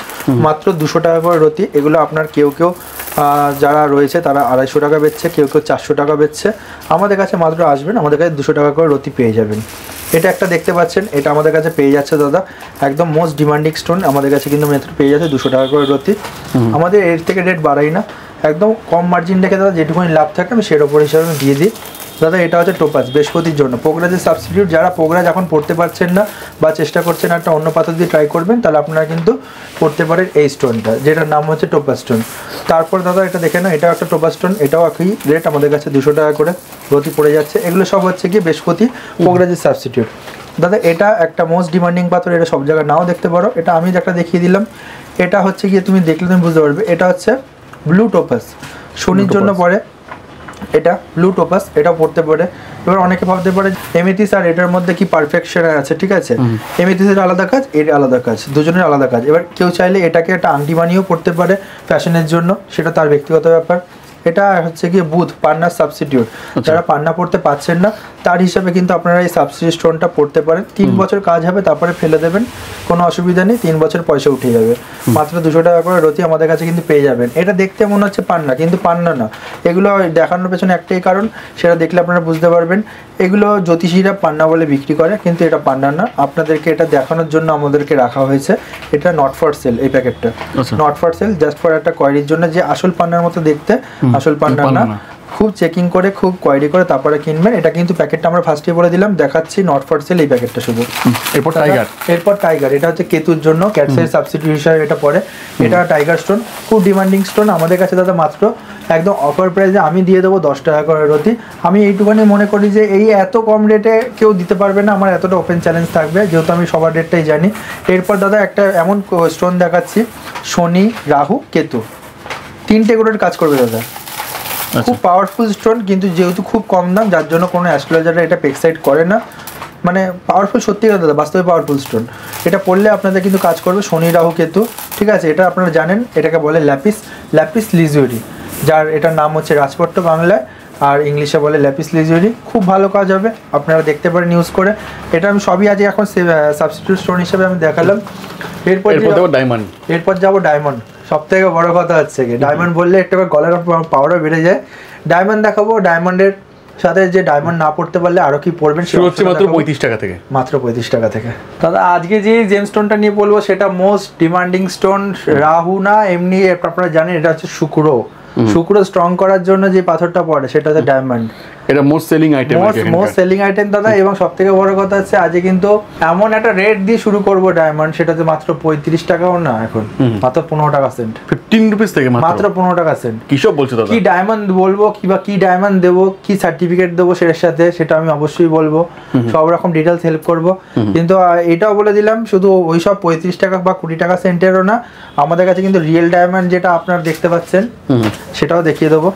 মাত্র 200 টাকা করে রতি। এগুলো আপনার কেউ যারা রয়েছে তারা 250 টাকা বেচছে, কেউ 400 টাকা বেচছে। আমাদের কাছে মাত্র আসবেন, আমাদের কাছে 200 টাকা করে রতি পেয়ে যাবেন। এটা একটা দেখতে পাচ্ছেন, এটা আমাদের কাছে পেয়ে যাচ্ছে দাদা, একদম মোস্ট ডিমান্ডিং স্টোন আমাদের কাছে কিন্তু মাত্র পেয়ে যাচ্ছে 200 টাকা করে রতি। আমাদের এর থেকে রেট বাড়াই না, একদম কম মার্জিন রেখে দাদা যেটুকুনি লাভ থাকে আমি সের ওপর হিসাবে আমি দিয়ে দিই দাদা। এটা হচ্ছে টোপাজ, বৃহস্পতির জন্য পোগরাজের সাবস্টিটিউট। যারা পোগরাজ এখন পড়তে পারছেন না বা চেষ্টা করছেন একটা অন্য পাথর দিয়ে ট্রাই করবেন, তাহলে আপনারা কিন্তু পড়তে পারেন এই স্টোনটা, যেটার নাম হচ্ছে টোপাজ স্টোন। তারপর দাদা এটা দেখে না, এটাও একটা টোপাজ স্টোন, এটাও একই রেট, আমাদের কাছে 200 টাকা করে রতি পড়ে যাচ্ছে। এগুলো সব হচ্ছে কি বৃহস্পতি পোগরাজের সাবস্টিটিউট দাদা। এটা একটা মোস্ট ডিমান্ডিং পাথর, এটা সব জায়গায় নাও দেখতে পারো। এটা আমি একটা দেখিয়ে দিলাম, এটা হচ্ছে গিয়ে তুমি দেখলে তুমি বুঝতে পারবে, এটা হচ্ছে ব্লু টোপাজ, শনির জন্য পড়ে। এটা ব্লু টোপাস, এটা পড়তে পারে। এবার অনেকে ভাবতে পারে এমেথিস আর এটার মধ্যে কি পারফেকশন আছে, ঠিক আছে, এমেথিসের আলাদা কাজ, এর আলাদা কাজ, দুজনের আলাদা কাজ। এবার কেউ চাইলে এটাকে একটা আংটি বানিয়েও পড়তে পারে ফ্যাশনের জন্য, সেটা তার ব্যক্তিগত ব্যাপার। এটা হচ্ছে গিয়ে বুধ পান্নার সাবস্টিটিউট, যারা পান্না পড়তে পারছেন না তার হিসাবে কিন্তু আপনারা এই সাবস্টিটিউট স্টোনটা পড়তে পারেন। 3 বছর কাজ হবে, তারপরে ফেলে দেবেন, কোনো অসুবিধা নেই, 3 বছর পয়সা উঠে যাবে। মাত্র 200 টাকা করে রতি আমাদের কাছে কিন্তু পেয়ে যাবেন। এটা দেখতে মনে হচ্ছে পান্না, কিন্তু পান্না না। এগুলো দেখানোর পেছনে একটাই কারণ, সেটা দেখলে আপনারা বুঝতে পারবেন। এগুলো জ্যোতিষীরা পান্না বলে বিক্রি করে, কিন্তু এটা পান্না না। আপনাদেরকে এটা দেখানোর জন্য আমাদেরকে রাখা হয়েছে। এটা নট ফর সেল, এই প্যাকেটটা not for sale, just for একটা কোয়ারির জন্য, যে আসল পান্নার মতো দেখতে, আসল পান্না না। খুব চেকিং করে, খুব কোয়ারি করে তারপরে কিনবেন। এটা কিন্তু প্যাকেটটা আমরা ফার্স্টে বলে দিলাম, দেখাচ্ছি নট ফর সেল এই প্যাকেটটা শুধু। এরপর টাইগার, এটা হচ্ছে কেতুর জন্য, ক্যাটসের সাবস্টিটিউট হিসাবে এটা পড়ে। এটা টাইগার স্টোন, খুব ডিমান্ডিং স্টোন আমাদের কাছে দাদা। মাত্র একদম অফার প্রাইসে আমি দিয়ে দেবো 10 টাকা করে রতি। আমি এইটুখানি মনে করি যে এই এত কম রেটে কেউ দিতে পারবে না, আমার এতটা ওপেন চ্যালেঞ্জ থাকবে, যেহেতু আমি সবার রেটটাই জানি। এরপর দাদা একটা এমন স্টোন দেখাচ্ছি, শনি, রাহু, কেতু, 3টে করে কাজ করবে দাদা। খুব পাওয়ারফুল স্টোন, কিন্তু যেহেতু খুব কম দাম, যার জন্য কোনো অ্যাস্ট্রোলজাররা এটা পেক্সাইড করে না। মানে পাওয়ারফুল, সত্যি কথা দাদা, বাস্তবে পাওয়ারফুল স্টোন। এটা পড়লে আপনাদের কিন্তু কাজ করবে শনি, রাহু, কেতু, ঠিক আছে। এটা আপনারা জানেন, এটাকে বলে ল্যাপিস লিজুরি, যার এটার নাম হচ্ছে রাজপট্ট বাংলায়, আর ইংলিশে বলে ল্যাপিস লিজুরি। খুব ভালো কাজ হবে, আপনারা দেখতে পারেন ইউজ করে। এটা আমি সবই আজকে এখন সাবস্টিটিউট স্টোন হিসেবে আমি দেখালাম। এরপর যাবো ডায়মন্ড। সব থেকে বড় কথা হচ্ছে কি, ডায়মন্ড বললে একটু গলার পাওয়ারও বেড়ে যায়। ডায়মন্ড দেখাবো, ডায়মন্ডের সাথে যে ডায়মন্ড না পড়তে পারলে আরো কি পড়বেন, মাত্র 35 টাকা থেকে, মাত্র 35 টাকা থেকে। দাদা আজকে যে জেম স্টোনটা নিয়ে বলবো, সেটা মোস্ট ডিমান্ডিং স্টোন। রাহু না, এমনি আপনারা জানেন এটা হচ্ছে শুক্র। শুক্র স্ট্রং করার জন্য যে পাথরটা পড়ে সেটা হচ্ছে ডায়মন্ড। এটা মোস্ট সেলিং আইটেম দাদা। এবং সবথেকে বড় কথা হচ্ছে আজকে কিন্তু এমন একটা রেট দিয়ে শুরু করব ডায়মন্ড, সেটাতে মাত্র 35 টাকাও না, এখন মাত্র 15 টাকা সেন্ট, 15 রুপিস থেকে মাত্র 15 টাকা সেন্ট। কি সব বলছো দাদা? কি ডায়মন্ড বলবো, কিবা কি ডায়মন্ড দেবো, কি সার্টিফিকেট দেবো সেটার সাথে, সেটা আমি অবশ্যই বলবো, সব রকম ডিটেলস হেল্প করব। কিন্তু এটাও বলে দিলাম, শুধু ওই সব 35 টাকা বা 20 টাকা সেন্টেরও না, আমাদের কাছে কিন্তু রিয়েল ডায়মন্ড যেটা আপনারা দেখতে পাচ্ছেন সেটাও দেখিয়ে দেবো।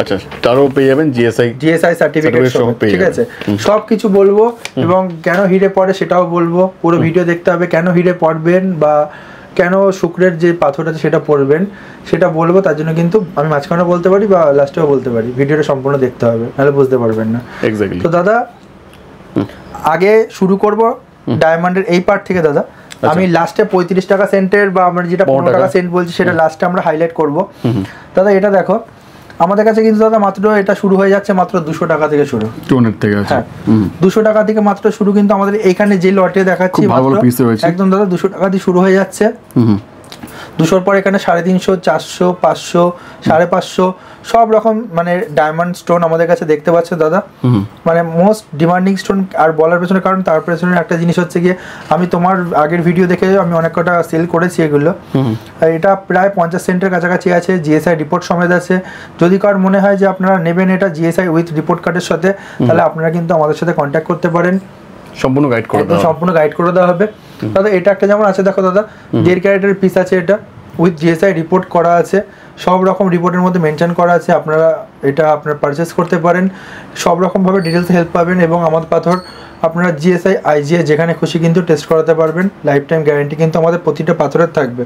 আচ্ছা, তারও পেয়ে যাবেন জিএসআই সার্টিফিকেট সহ, ঠিক আছে। সব কিছু বলবো, এবং কেন হিরে পড়ে সেটাও বলবো। পুরো ভিডিও দেখতে হবে, কেন হিরে পড়বেন বা কেন শুক্রের যে পাথর আছে সেটা পরবেন সেটা বলবো, তার জন্য কিন্তু আমি মাঝখানে বলতে পারি বা লাস্টেও বলতে পারি, ভিডিওটা সম্পূর্ণ দেখতে হবে নাহলে বুঝতে পারবেন না। এক্স্যাক্টলি। তো দাদা আগে শুরু করব ডায়মন্ডের এই পার্ট থেকে দাদা। আমি লাস্টে 35 টাকা সেন্টের বা আমরা যেটা 15 টাকা সেন্ট বলছি সেটা লাস্টে আমরা হাইলাইট করব। দাদা এটা দেখো আমাদের কাছে কিন্তু দাদা মাত্র এটা শুরু হয়ে যাচ্ছে মাত্র 200 টাকা থেকে শুরু, 200 থেকে আছে। 200 টাকা থেকে মাত্র শুরু, কিন্তু আমাদের এখানে যে লটে দেখাচ্ছি একদম দাদা 200 টাকা দিয়ে শুরু হয়ে যাচ্ছে। 200 পর এখানে 350, 400, 500, 550 সব রকম মানে ডায়মন্ড স্টোন আমাদের কাছে দেখতে পাচ্ছেন দাদা। মানে মোস্ট ডিমান্ডিং স্টোন। আর বলার পেছনে কারণ তার পেছনে একটা জিনিস হচ্ছে গিয়ে আমি তোমার আগের ভিডিও দেখে আমি অনেক কটা সেল করেছি এগুলো। এটা প্রায় 50 সেন্টের কাছাকাছি আছে, জিএসআই রিপোর্ট সমেত আছে। যদি কার মনে হয় যে আপনারা নেবেন এটা জিএসআই উইথ রিপোর্ট কার্ডের সাথে, তাহলে আপনারা কিন্তু আমাদের সাথে কন্ট্যাক্ট করতে পারেন, সম্পূর্ণ গাইড করে দেওয়া হবে। দাদা এটা একটা যেমন আছে দেখো দাদা 1.5 ক্যারেটের পিস আছে, এটা উইথ জিএসআই রিপোর্ট করা আছে, সব রকম রিপোর্টের মধ্যে মেনশন করা আছে। আপনারা এটা আপনারা পারচেস করতে পারেন, সব রকমভাবে ডিটেলস হেল্প পাবেন এবং আমাদের পাথর আপনারা জিএসআই আইজিআই যেখানে খুশি কিন্তু টেস্ট করাতে পারবেন। লাইফ টাইম গ্যারান্টি কিন্তু আমাদের প্রতিটা পাথরের থাকবে।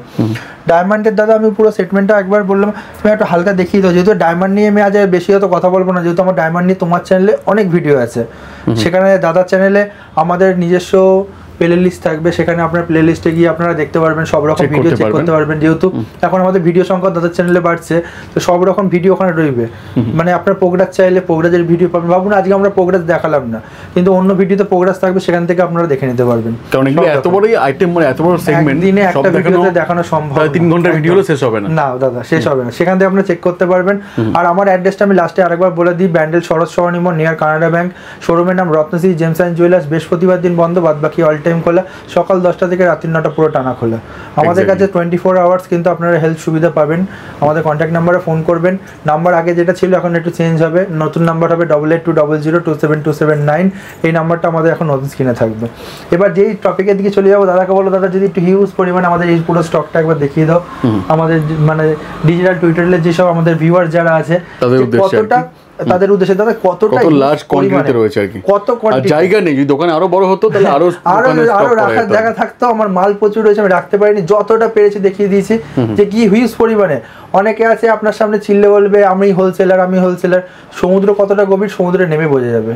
ডায়মন্ডের দাদা আমি পুরো সেটমেন্টটা একবার বললাম, তুমি একটা হালকা দেখিয়ে দাও, যেহেতু ডায়মন্ড নিয়ে আমি আজ বেশি হয়তো কথা বলবো না, যেহেতু আমার ডায়মন্ড নিয়ে তোমার চ্যানেলে অনেক ভিডিও আছে, সেখানে দাদার চ্যানেলে আমাদের নিজস্ব প্লে লিস্ট থাকবে, সেখানে আপনার প্লে লিস্টে গিয়ে আপনারা দেখতে পারবেন, সব রকম ভিডিও চেক করতে পারবেন। যেহেতু এখন আমাদের ভিডিও সংখ্যা দাদার চ্যানেলে বাড়ছে, তো সব রকম ভিডিও ওখানে রইবে। মানে আপনার প্রোগ্রেস চাইলে প্রোগ্রেসের ভিডিও পাবেন। ভাবুন আজকে আমরা প্রোগ্রেস দেখালাম না, কিন্তু অন্য ভিডিওতে প্রোগ্রেস থাকবে, সেখান থেকে আপনারা দেখে নিতে পারবেন। কারণ এগুলো এত বড় আইটেম, মানে এত বড় সেগমেন্ট, দিনে একটা ভিডিওতে দেখানো সম্ভব 3 ঘন্টার ভিডিও শেষ হবে না। না দাদা শেষ হবে না, সেখান থেকে আপনারা চেক করতে পারবেন। আর আমার অ্যাড্রেসটা আমি লাস্টে আরেকবার বলে দিই, ব্যান্ডেল শরৎ সরণিমন নিয়ার কানাডা ব্যাংক, শোরুমের নাম রত্নশ্রী জেমস অ্যান্ড জুয়েলার্স। বৃহস্পতিবার দিন বন্ধ, বাদ বাকি অল টাইম খোলা, সকাল 10টা থেকে রাত্রি 9টা পুরো টানা খোলা। আমাদের কাছে 24 আওয়ার্স কিন্তু আপনারা হেল্প সুবিধা পাবেন। আমাদের কন্ট্যাক্ট নাম্বারে ফোন করবেন, নাম্বার আগে যেটা ছিল এখন একটু চেঞ্জ হবে, নতুন নাম্বার হবে 8820027279। এই নাম্বারটা আমাদের এখন নতুন স্ক্রিনে থাকবে। এবার যেই টপিকের দিকে চলে যাবো, দাদাকে বলো দাদা যদি একটু হিউজ পরিমাণে আমাদের এই পুরো স্টকটা একবার দেখিয়ে দাও, আমাদের মানে ডিজিটাল টুইটারে যেসব আমাদের ভিউয়ার যারা আছে কতটা তাদের উদ্দেশ্যে দাদা কতটা লার্জ কোয়ান্টিটিতে রয়েছে আর কি, কত কোয়ান্টিটি, জায়গা নেই। যদি দোকানে আরো বড় হতো তাহলে আরো রাখার জায়গা থাকতো। আমার মাল প্রচুর রয়েছে, আমি রাখতে পারিনি, যতটা পেরেছি দেখিয়ে দিয়েছি যে কি হিউজ পরিমাণে। অনেকে আছে আপনার সামনে চিল্লে বলবে আমি হোলসেলার। সমুদ্র কতটা গভীর সমুদ্রে নেমে বোঝা যাবে।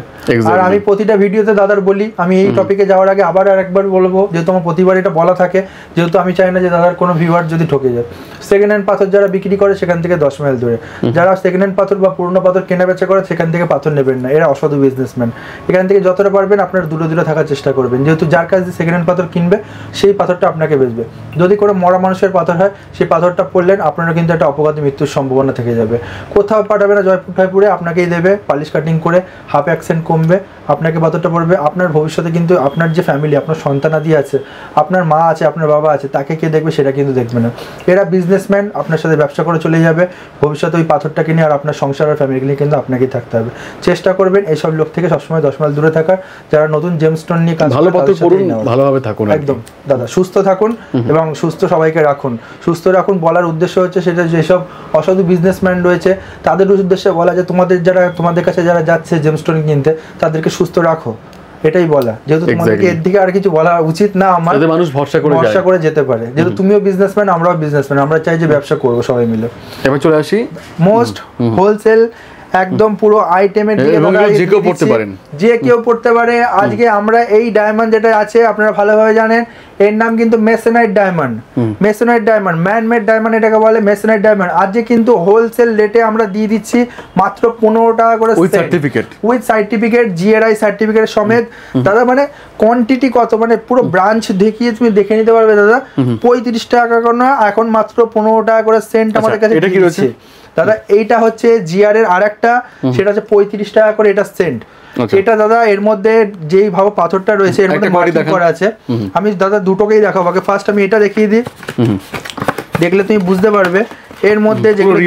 আর আমি প্রতিটা ভিডিওতে দাদার বলি, আমি এই টপিকে যাওয়ার আগে আবার আরেকবার বলবো, যেহেতু আমার প্রতিবার এটা বলা থাকে, যেহেতু আমি চাই না যে দাদার কোনো ভিউয়ার যদি ঠকে যায়। সেকেন্ড হ্যান্ড পাথর যারা বিক্রি করে সেখান থেকে 10 মাইল দূরে, যারা সেকেন্ড হ্যান্ড পাথর বা পুরনো পাথর কেনা বেচা করে সেখান থেকে পাথর নেবেন না, এরা অসাধু বিজনেসম্যান। এখান থেকে যতটা পারবেন আপনার দূরে থাকার চেষ্টা করবেন, যেহেতু যার কাছে সেকেন্ড হ্যান্ড পাথর কিনবে সেই পাথরটা আপনাকে বেচবে। যদি কোনো মরা মানুষের পাথর হয়, সেই পাথরটা পড়লেন আপনারা কিন্তু একটা অপঘাতী মৃত্যুর সম্ভাবনা থেকে যাবে। কোথাও পাঠাবে না জয়পুরে, আপনাকেই দেবে, পালিশ কাটিং করে হাফ অ্যাক্সেন্ট কমবে, আপনাকে পাথরটা পড়বে। আপনার ভবিষ্যতে কিন্তু আপনার যে ফ্যামিলি, আপনার সন্তানাদি আছে, আপনার মা আছে, আপনার বাবা আছে, তাকে কে দেখবে সেটা কিন্তু দেখবে না। এরা বিজনেসম্যান, আপনার সাথে ব্যবসা করে চলে যাবে, ভবিষ্যতে ওই পাথরটা কিনে আর আপনার সংসার আর ফ্যামিলি নিয়ে কিন্তু আপনাকেই থাকতে হবে। চেষ্টা করবেন এইসব লোক থেকে সবসময় 10 মাইল দূরে থাকার। যারা নতুন জেমস্টোন নিয়ে কাজ ভালো পাথর পড়ুন, ভালোভাবে থাকুন, একদম দাদা সুস্থ থাকুন এবং সুস্থ সবাইকে রাখুন, সুস্থ রাখুন। বলার উদ্দেশ্য হচ্ছে সেটা যেসব অসাধু বিজনেসম্যান রয়েছে তাদের উদ্দেশ্যে বলা, যে তোমাদের কাছে যারা যাচ্ছে জেমস্টোন কিনতে তাদেরকে সুস্থ রাখো, এটাই বলা। যেহেতু তোমাদেরকে এর দিকে আর কিছু বলা উচিত না, আমার মানুষ ভরসা করে যেতে পারে। যেহেতু তুমিও বিজনেসম্যান, আমরাও বিজনেসম্যান, আমরা চাই যে ব্যবসা করবো সবাই মিলে। এবার চলে আসি মোস্ট হোলসেল একদম পুরো আইটেমের দিকে, যে কেউ পড়তে পারে। আজকে আমরা এই ডায়মন্ড যেটা আছে আপনারা ভালোভাবে জানেন, এর নাম কিন্তু Masonite diamond. Man made diamond এটাকে বলে, মেসোনাইট ডায়মন্ড। আজকে কিন্তু হোলসেল রেটে আমরা দিয়ে দিচ্ছি মাত্র 15 টাকা করে উইথ সার্টিফিকেট, জিআরআই সার্টিফিকেট সমেত। দাদা মানে কোয়ান্টিটি কত, মানে পুরো ব্রাঞ্চ দেখিয়ে তুমি দেখে নিতে পারবে দাদা। 35 টাকা করে, এখন মাত্র 15 টাকা করে সেন্ট আমাদের কাছে দিচ্ছে দাদা। এইটা হচ্ছে জিআর এর আরেকটা, সেটা হচ্ছে 35 টাকা করে এটা সেন্ট। এটা দাদা এর মধ্যে যেই ভাবে পাথরটা রয়েছে এর মধ্যে মার্কিং করা আছে। আমি দাদা দুটোকেই দেখাবো, আগে ফার্স্ট আমি এটা দেখিয়ে দিই, দেখলে তুমি বুঝতে পারবে। এর মধ্যে যেগুলো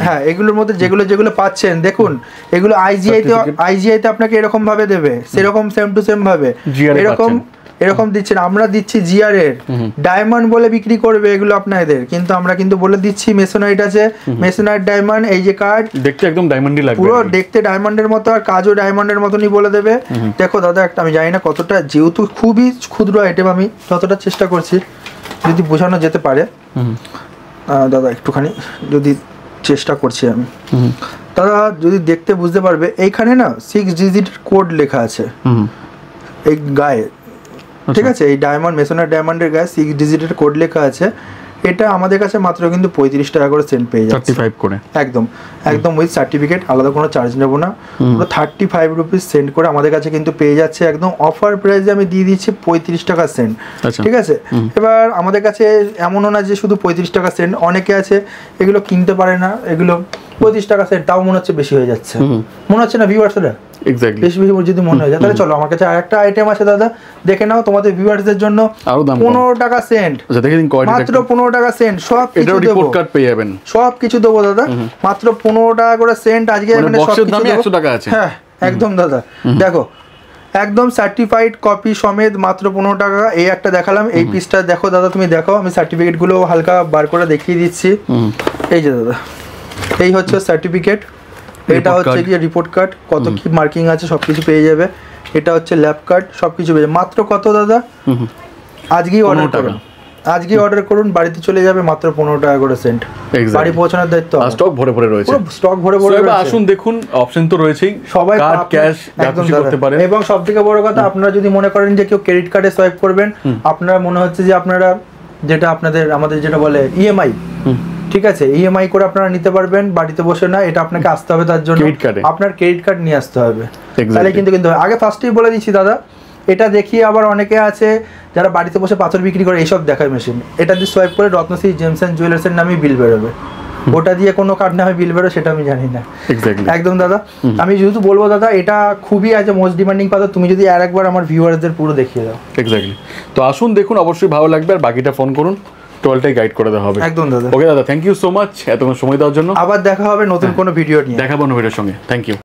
হ্যাঁ, এগুলোর মধ্যে যেগুলো পাচ্ছেন দেখুন, এগুলো আইজিআই তে আপনাকে এরকম ভাবে দেবে, সেরকম সেম টু সেম ভাবে এরকম এরকম দিচ্ছেন, আমরা দিচ্ছি জিআর এর ডায়মন্ড বলে বিক্রি করবে এগুলো আপনাদের, কিন্তু আমরা কিন্তু বলে দিচ্ছি মেসোনাইট আছে, মেসোনাইট ডায়মন্ড, এই যে কার্ড দেখতে একদম ডায়মন্ডই লাগবে, পুরো দেখতে ডায়মন্ডের মতো আর কাজও ডায়মন্ডের মতনই বলে দেবে। দেখো দাদা একটা আমি জানি না কতটা, যেহেতু খুবই ক্ষুদ্র আইটেম আমি যতটা চেষ্টা করছি যদি বোঝানো যেতে পারে দাদা, একটুখানি যদি চেষ্টা করছি আমি দাদা, যদি দেখতে বুঝতে পারবে এইখানে না 6 ডিজিট কোড লেখা আছে এই গায়ে, ঠিক আছে, এই ডায়মন্ড মেসোনাইট ডায়মন্ডের গায়ে 6 ডিজিটের কোড লেখা আছে। এটা আমাদের কাছে মাত্র কিন্তু 35 টাকা করে সেন্ট পেয়ে যাচ্ছে, 35 করে একদম একদম উইথ সার্টিফিকেট, আলাদা কোনো চার্জ নেবো না, পুরো 35 রুপিস সেন্ট করে আমাদের কাছে কিন্তু পেয়ে যাচ্ছে, একদম অফার প্রাইসে আমি দিয়ে দিচ্ছি 35 টাকা সেন্ট, ঠিক আছে। এবার আমাদের কাছে এমনও না যে শুধু 35 টাকা সেন্ট, অনেকে আছে এগুলো কিনতে পারে না, এগুলো 35 টাকা সেন্ট তাও মনে হচ্ছে বেশি হয়ে যাচ্ছে, মনে হচ্ছে না ভিউয়ার্সরা এক্স্যাক্টলি বেশি বেশি যদি মনে হয়, তাহলে চলো আমার কাছে আরেকটা আইটেম আছে দাদা, দেখে নাও তোমাদের ভিউয়ার্সদের জন্য, আরো দাম 15 টাকা সেন্ট, আচ্ছা দেখে দিন কোয়ালিটি, মাত্র 15 টাকা সেন্ট, সব কিছু দেবো, রিপোর্ট কার্ড পেয়ে যাবেন, সব কিছু দেবো দাদা, মাত্র 15 টাকা করে সেন্ট আজকে, মানে বক্সের দামই 100 টাকা আছে, হ্যাঁ একদম দাদা। দেখো একদম সার্টিফাইড কপি সমেত মাত্র 15 টাকা। এই একটা দেখালাম, এই পিসটা দেখো দাদা, তুমি দেখো, আমি সার্টিফিকেট গুলো হালকা বার করে দেখিয়ে দিচ্ছি। এই যে দাদা, এই হচ্ছে সার্টিফিকেট, এটা হচ্ছে কি রিপোর্ট কার্ড, কত কি মার্কিং আছে সবকিছু পেয়ে যাবে। এটা হচ্ছে ল্যাব কার্ড, সবকিছু পেয়ে যাবে মাত্র কত দাদা, আজকেই অর্ডার করুন, আজকেই অর্ডার করুন, বাড়িতে চলে যাবে মাত্র 15 টাকা করে সেন্ট, বাড়ি পৌঁছানোর দায়িত্ব। স্টক ভরে ভরে রয়েছে, স্টক ভরে ভরে রয়েছে, আসুন দেখুন, অপশন তো রয়েছেই, সবাই কার্ড ক্যাশ একদম করতে পারে। এবং সবথেকে বড় কথা, আপনারা যদি মনে করেন যে কেউ ক্রেডিট কার্ডে সোয়াইপ করবেন, আপনারা মনে হচ্ছে যে আপনারা যেটা আপনাদের আমাদের যেটা বলে ইএমআই, ঠিক আছে, ইএমআই করে আপনারা নিতে পারবেন বাড়িতে বসে, না এটা আপনাকে আসতে হবে, তার জন্য আপনার ক্রেডিট কার্ড নিয়ে আসতে হবে, তাহলে কিন্তু আগে ফার্স্টেই বলে দিচ্ছি দাদা, এটা দেখিয়ে আবার অনেকে আছে যারা বাড়িতে বসে পাথর বিক্রি করে, এইসব দেখায় মেশিন, এটা দিয়ে সোয়াইপ করে রত্নশ্রী জেমস অ্যান্ড জুয়েলার্সের নামে বিল বেরোবে, ওটা দিয়ে কোনো কার্ড নামে বিল বেরো সেটা আমি জানি না, একদম দাদা। আমি যেহেতু বলবো দাদা, এটা খুবই আছে মোস্ট ডিমান্ডিং পাথর, তুমি যদি আর একবার আমার ভিউয়ারদের পুরো দেখিয়ে দাও। এক্স্যাক্টলি, তো আসুন দেখুন, অবশ্যই ভালো লাগবে, আর বাকিটা ফোন করুন, টোটালটাই গাইড করে দেওয়া হবে, একদম দাদা। ওকে দাদা, থ্যাংক ইউ সো মাচ এতক্ষণ সময় দেওয়ার জন্য, আবার দেখা হবে নতুন কোনো ভিডিও নিয়ে, দেখাবো ভিডিওর সঙ্গে, থ্যাংক ইউ।